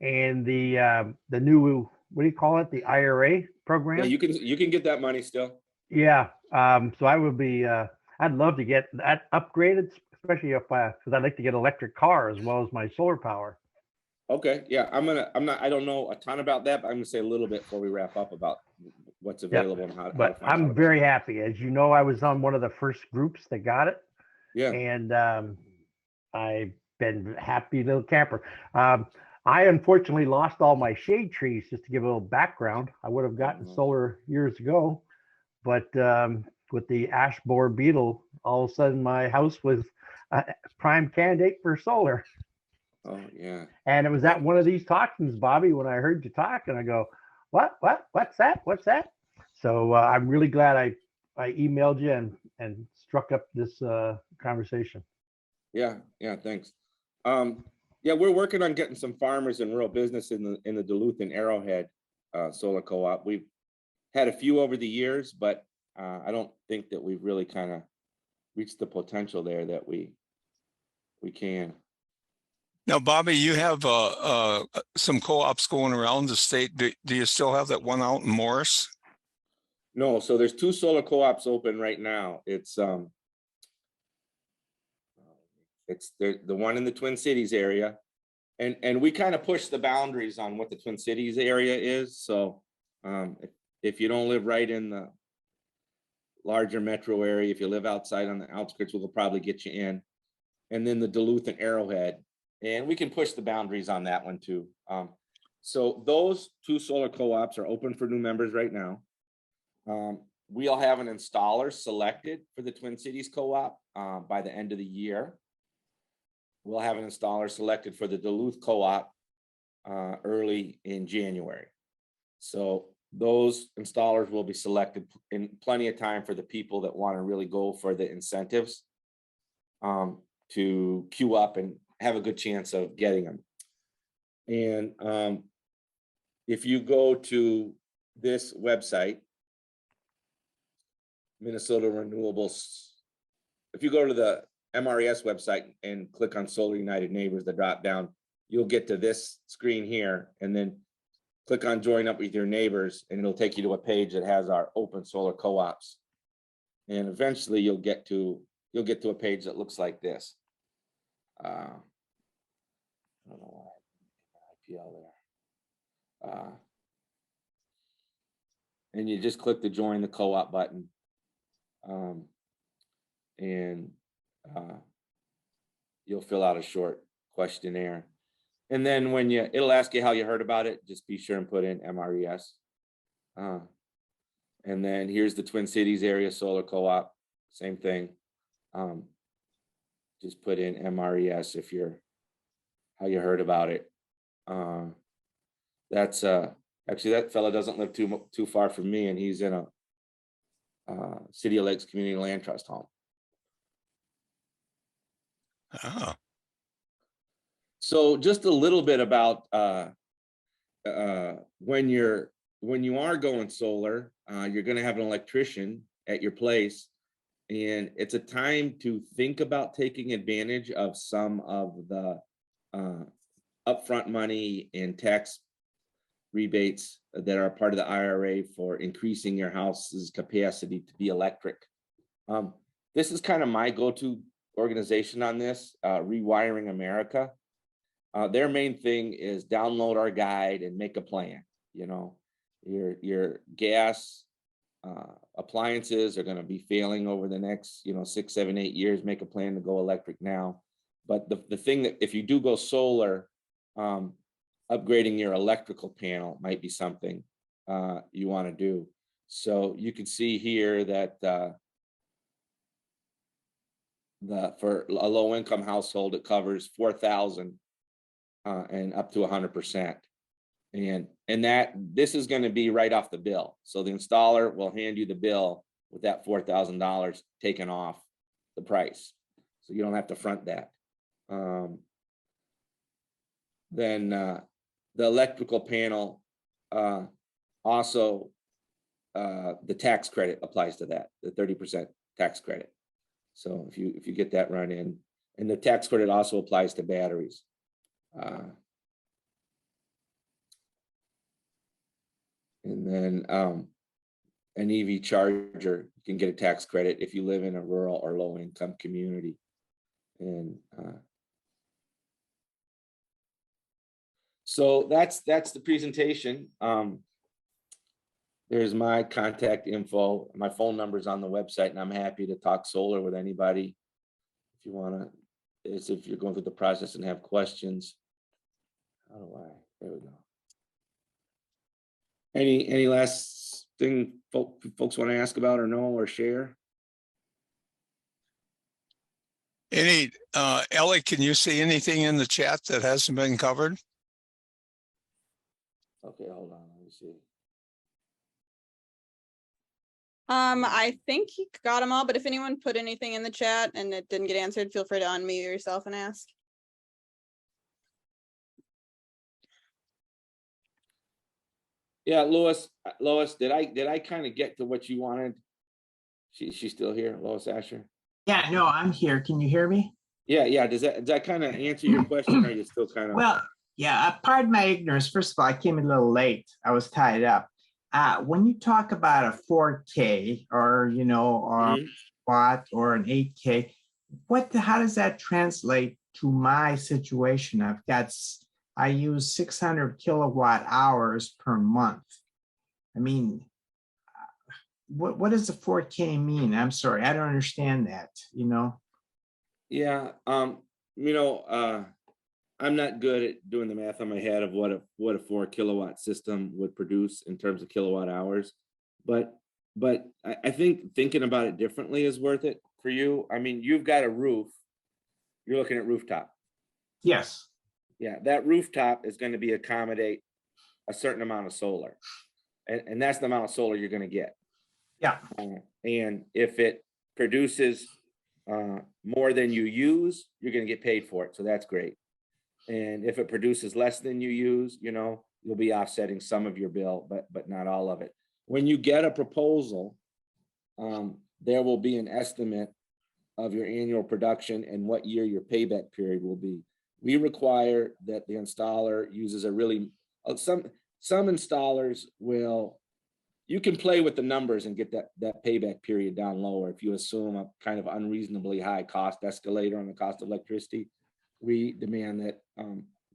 And the new, what do you call it? The IRA program. Yeah, you can get that money still. Yeah. So I would be, I'd love to get that upgraded, especially if, because I'd like to get an electric car as well as my solar power. Okay, yeah, I don't know a ton about that, but I'm gonna say a little bit before we wrap up about what's available and how to But find I'm out. very happy. As you know, I was on one of the first groups that got it, Yeah, and I've been a happy little camper. I unfortunately lost all my shade trees. Just to give a little background, I would have gotten Mhm. solar years ago, but with the ash borer beetle, all of a sudden my house was a prime candidate for solar. oh, yeah. And it was at one of these talkings, Bobby, when I heard you talk, and I go, what's that? So I'm really glad I emailed you and struck up this conversation. Yeah, thanks. Yeah, we're working on getting some farmers and rural business in the Duluth and Arrowhead solar co-op. We've had a few over the years, but I don't think that we've really kind of reached the potential there that we can. Now, Bobby, you have some co-ops going around the state. Do you still have that one out in Morris? No, so there's 2 solar co-ops open right now. It's the one in the Twin Cities area. And we kind of push the boundaries on what the Twin Cities area is. So if you don't live right in the larger metro area, if you live outside on the outskirts, we'll probably get you in. And then the Duluth and Arrowhead. And we can push the boundaries on that one too. So those 2 solar co-ops are open for new members right now. We'll have an installer selected for the Twin Cities co-op by the end of the year. We'll have an installer selected for the Duluth co-op early in January. So those installers will be selected in plenty of time for the people that want to really go for the incentives to queue up and have a good chance of getting them. And if you go to this website, Minnesota Renewables, if you go to the MRES website and click on Solar United Neighbors, the drop down, you'll get to this screen here, and then click on join up with your neighbors, and it'll take you to a page that has our open solar co-ops. And eventually you'll get to a page that looks like this. I don't know why IPL there. And you just click the join the co-op button. And you'll fill out a short questionnaire. And then when it'll ask you how you heard about it, just be sure and put in MRES. And then here's the Twin Cities area solar co-op, same thing. Just put in MRES if how you heard about it. That's actually, that fella doesn't live too far from me, and he's in a City of Lakes Community Land Trust home. Oh, So just a little bit about when you are going solar, you're going to have an electrician at your place, and it's a time to think about taking advantage of some of the upfront money and tax rebates that are part of the IRA for increasing your house's capacity to be electric. This is kind of my go-to organization on this, Rewiring America. Their main thing is download our guide and make a plan. You know, your gas appliances are going to be failing over the next, 6, 7, 8 years. Make a plan to go electric now. But the thing that if you do go solar, upgrading your electrical panel might be something you want to do. So you can see here that for a low income household, it covers 4,000 and up to 100%. And that this is going to be right off the bill. So the installer will hand you the bill with that $4,000 taken off the price. So you don't have to front that. Then the electrical panel, also the tax credit applies to that, the 30% tax credit. So if you get that run in, and the tax credit also applies to batteries. And then an EV charger, you can get a tax credit if you live in a rural or low income community. And so that's the presentation. There's my contact info. My phone number is on the website, and I'm happy to talk solar with anybody. If you want to, if you're going through the process and have questions. How do I? There we go. Any last thing folks want to ask about or know or share? Ellie, can you see anything in the chat that hasn't been covered? Okay, hold on, let me see. I think he got them all, but if anyone put anything in the chat and it didn't get answered, feel free to unmute yourself and ask. Yeah, Lois, did I kind of get to what you wanted? She's still here, Lois Asher? Yeah, no, I'm here. Can you hear me? Yeah. Does that kind of answer your question, or are you still kind of? Well, yeah, pardon my ignorance. First of all, I came a little late. I was tied up. When you talk about a 4K or, or watt or an 8K, how does that translate to my situation? I use 600 kilowatt hours per month. I mean, what does the 4K mean? I'm sorry, I don't understand that, Yeah, I'm not good at doing the math on my head of what a 4 kilowatt system would produce in terms of kilowatt hours, but I think thinking about it differently is worth it for you. I mean, you've got a roof, you're looking at rooftop. Yes. Yeah, that rooftop is going to be accommodate a certain amount of solar, and that's the amount of solar you're going to get. Yeah. And if it produces more than you use, you're going to get paid for it. So that's great. And if it produces less than you use, you'll be offsetting some of your bill, but not all of it. When you get a proposal, there will be an estimate of your annual production and what year your payback period will be. We require that the installer uses some installers will, you can play with the numbers and get that payback period down lower. If you assume a kind of unreasonably high cost escalator on the cost of electricity, we demand that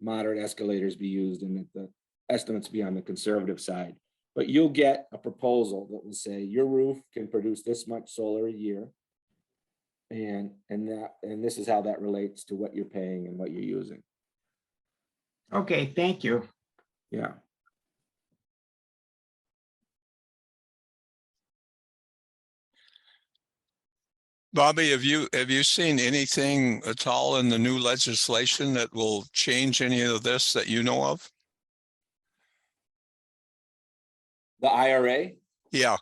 moderate escalators be used and that the estimates be on the conservative side. But you'll get a proposal that will say your roof can produce this much solar a year. And this is how that relates to what you're paying and what you're using. Okay, thank you. Yeah. Bobby, have you seen anything at all in the new legislation that will change any of this that you know of? The IRA? Yeah.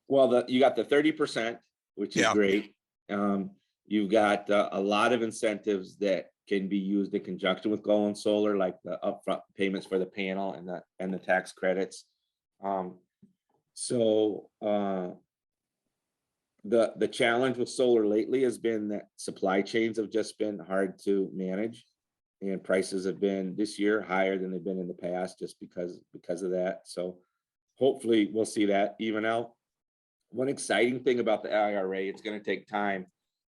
Well, you got the 30%, which is great. You've got a lot of incentives that can be used in conjunction with going solar, like the upfront payments for the panel and the tax credits. The challenge with solar lately has been that supply chains have just been hard to manage, and prices have been this year higher than they've been in the past just because of that. So hopefully we'll see that even out. One exciting thing about the IRA, it's going to take time,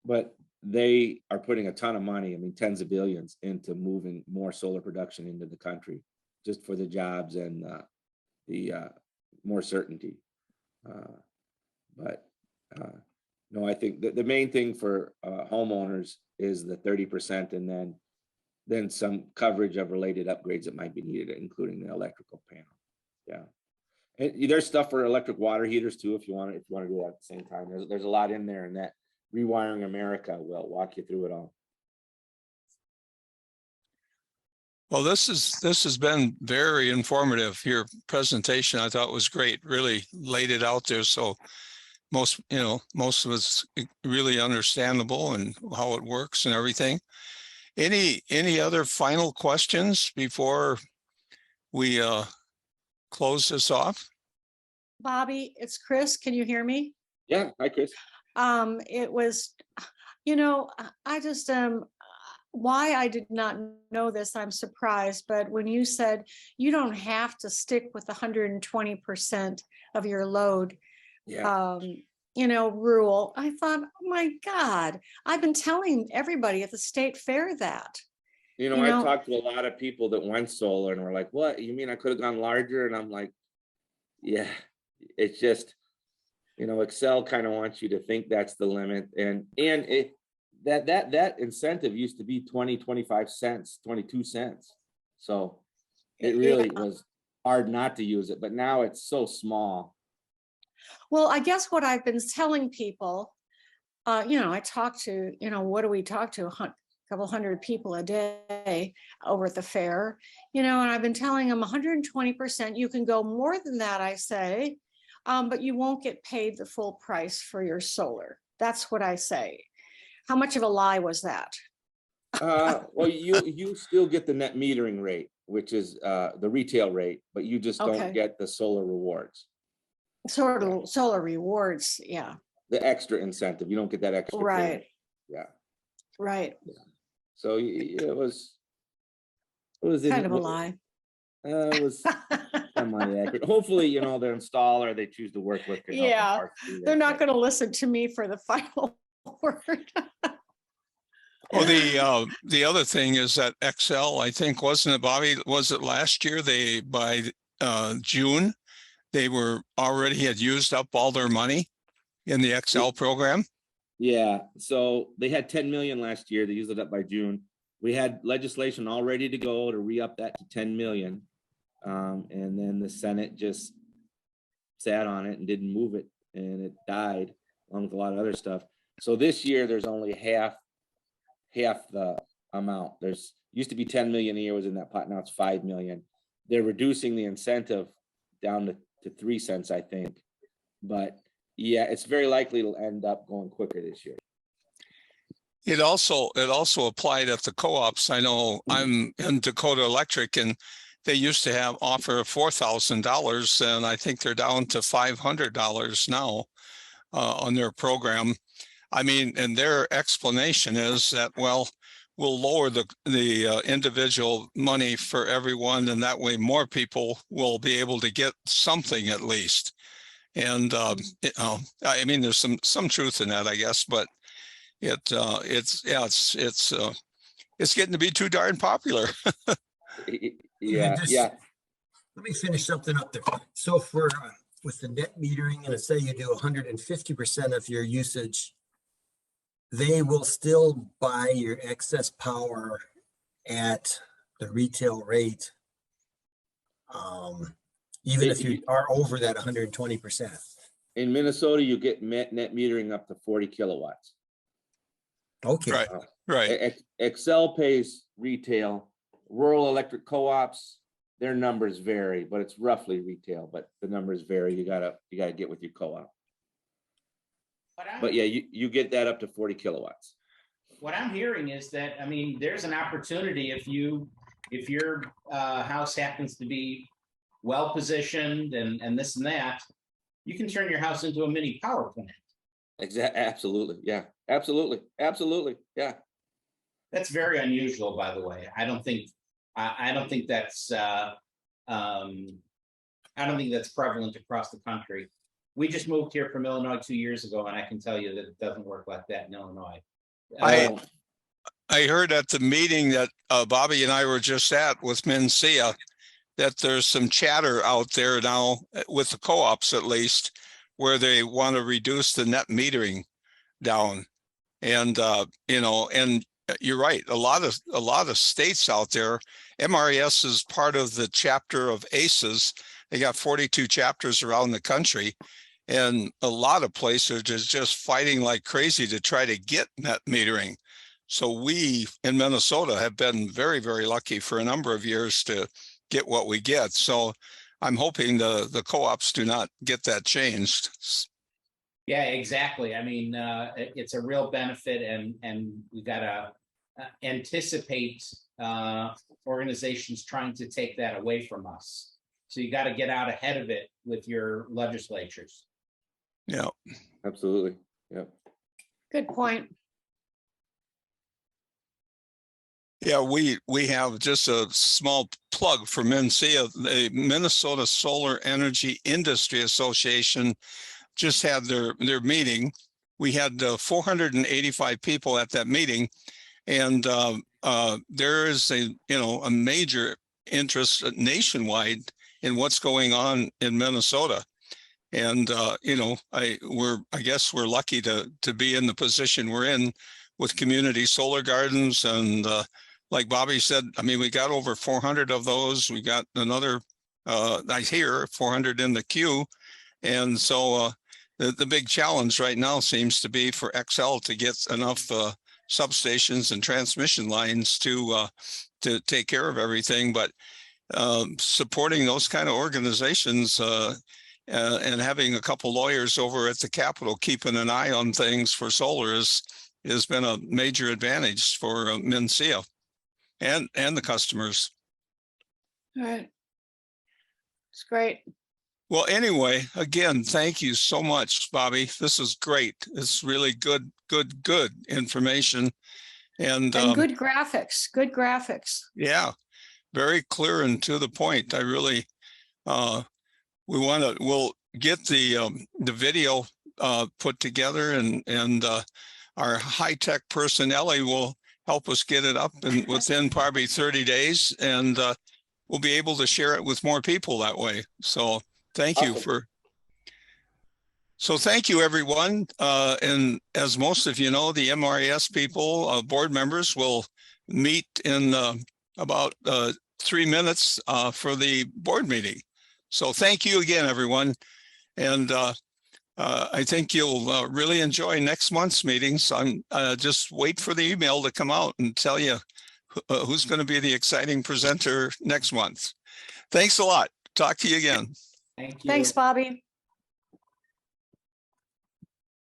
but they are putting a ton of money, I mean, tens of billions into moving more solar production into the country, just for the jobs and the more certainty. But no, I think the main thing for homeowners is the 30%, and then some coverage of related upgrades that might be needed, including the electrical panel. Yeah. And there's stuff for electric water heaters too, if you want to do that at the same time. There's a lot in there, and that Rewiring America will walk you through it all. Well, this has been very informative. Your presentation, I thought, was great. Really laid it out there, so most of it's really understandable and how it works and everything. Any other final questions before we close this off? Bobby, it's Chris. Can you hear me? Yeah, hi, Chris. It was, I just why I did not know this, I'm surprised. But when you said you don't have to stick with 120% of your load, Yeah. Rule, I thought, oh my God, I've been telling everybody at the state fair that. I talked to a lot of people that went solar and were like, what, you mean I could have gone larger? And I'm like, yeah, it's just, Excel kind of wants you to think that's the limit. And that incentive used to be 25 cents, 22 cents. So it really was hard not to use it, but now it's so small. Well, I guess what I've been telling people, I talk to, what do we talk to? A couple hundred people a day over at the fair, and I've been telling them 120%, you can go more than that, I say, but you won't get paid the full price for your solar. That's what I say. How much of a lie was that? Well, you still get the net metering rate, which is the retail rate, but you just Okay. don't get the solar rewards. Sort of solar rewards, yeah. The extra incentive, you don't get that extra. Right. pay. Yeah. Right. So it was Kind of a lie. It was semi-accurate. Hopefully, the installer they choose to work with. can help them Yeah, parse through that, they're not but- going to listen to me for the final word. Well, the other thing is that Excel, I think, wasn't it, Bobby? Was it last year? They by June, they already had used up all their money in the Excel program. Yeah, so they had 10 million last year. They used it up by June. We had legislation all ready to go to re-up that to 10 million. And then the Senate just sat on it and didn't move it, and it died along with a lot of other stuff. So this year there's only half the amount. There's used to be 10 million a year was in that pot. Now it's 5 million. They're reducing the incentive down to 3 cents, I think. But yeah, it's very likely it'll end up going quicker this year. It also applied at the co-ops. I know I'm in Dakota Electric, and they used to offer $4,000, and I think they're down to $500 now on their program. I mean, and their explanation is that, well, we'll lower the individual money for everyone, and that way more people will be able to get something at least. And I mean, there's some truth in that, I guess, but it's getting to be too darn popular. Yeah, just- yeah. Let me finish something up there. So for with the net metering, and let's say you do 150% of your usage, they will still buy your excess power at the retail rate, even if you are over that 120%. In Minnesota, you get net metering up to 40 kilowatts. Okay. Right. Right. Excel pays retail. Rural electric co-ops, their numbers vary, but it's roughly retail, but the numbers vary. You gotta get with your co-op. But yeah, you get that up to 40 kilowatts. What I'm hearing is that, I mean, there's an opportunity if your house happens to be well positioned and this and that, you can turn your house into a mini power plant. Absolutely. Yeah, absolutely. Yeah. That's very unusual, by the way. I don't think that's prevalent across the country. We just moved here from Illinois 2 years ago, and I can tell you that it doesn't work like that in Illinois. Oh, I heard at the meeting that Bobby and I were just at with Mencia that there's some chatter out there now with the co-ops at least, where they want to reduce the net metering down. And you know, and you're right, a lot of states out there, MRES is part of the chapter of ACES. They got 42 chapters around the country. And a lot of places are just fighting like crazy to try to get net metering. So we in Minnesota have been very, very lucky for a number of years to get what we get. So I'm hoping the co-ops do not get that changed. Yeah, exactly. I mean, it's a real benefit, and we got to anticipate organizations trying to take that away from us. So you got to get out ahead of it with your legislatures. Yeah, absolutely. Yeah. Good point. yeah, we have just a small plug for Mencia. The Minnesota Solar Energy Industry Association just had their meeting. We had 485 people at that meeting, and there is a major interest nationwide in what's going on in Minnesota. And I guess we're lucky to be in the position we're in with community solar gardens. And like Bobby said, I mean, we got over 400 of those. We got another, I hear 400 in the queue. And so the big challenge right now seems to be for XL to get enough substations and transmission lines to take care of everything. But supporting those kind of organizations and having a couple lawyers over at the Capitol keeping an eye on things for solar has been a major advantage for Mencia and the customers. All right. It's great. Well, anyway, again, thank you so much, Bobby. This is great. It's really good information. And good graphics, good graphics. Yeah, very clear and to the point. I really, we'll get the video put together, and our high-tech person, Ellie, will help us get it up and within probably 30 days, and we'll be able to share it with more people that way. So thank you thank you, everyone. And as most of you know, the MRES people, board members, will meet in about 3 minutes for the board meeting. So thank you again, everyone. And I think you'll really enjoy next month's meetings. I'm just wait for the email to come out and tell you who's going to be the exciting presenter next month. Thanks a lot. Talk to you again. Thank you. Thanks, Bobby.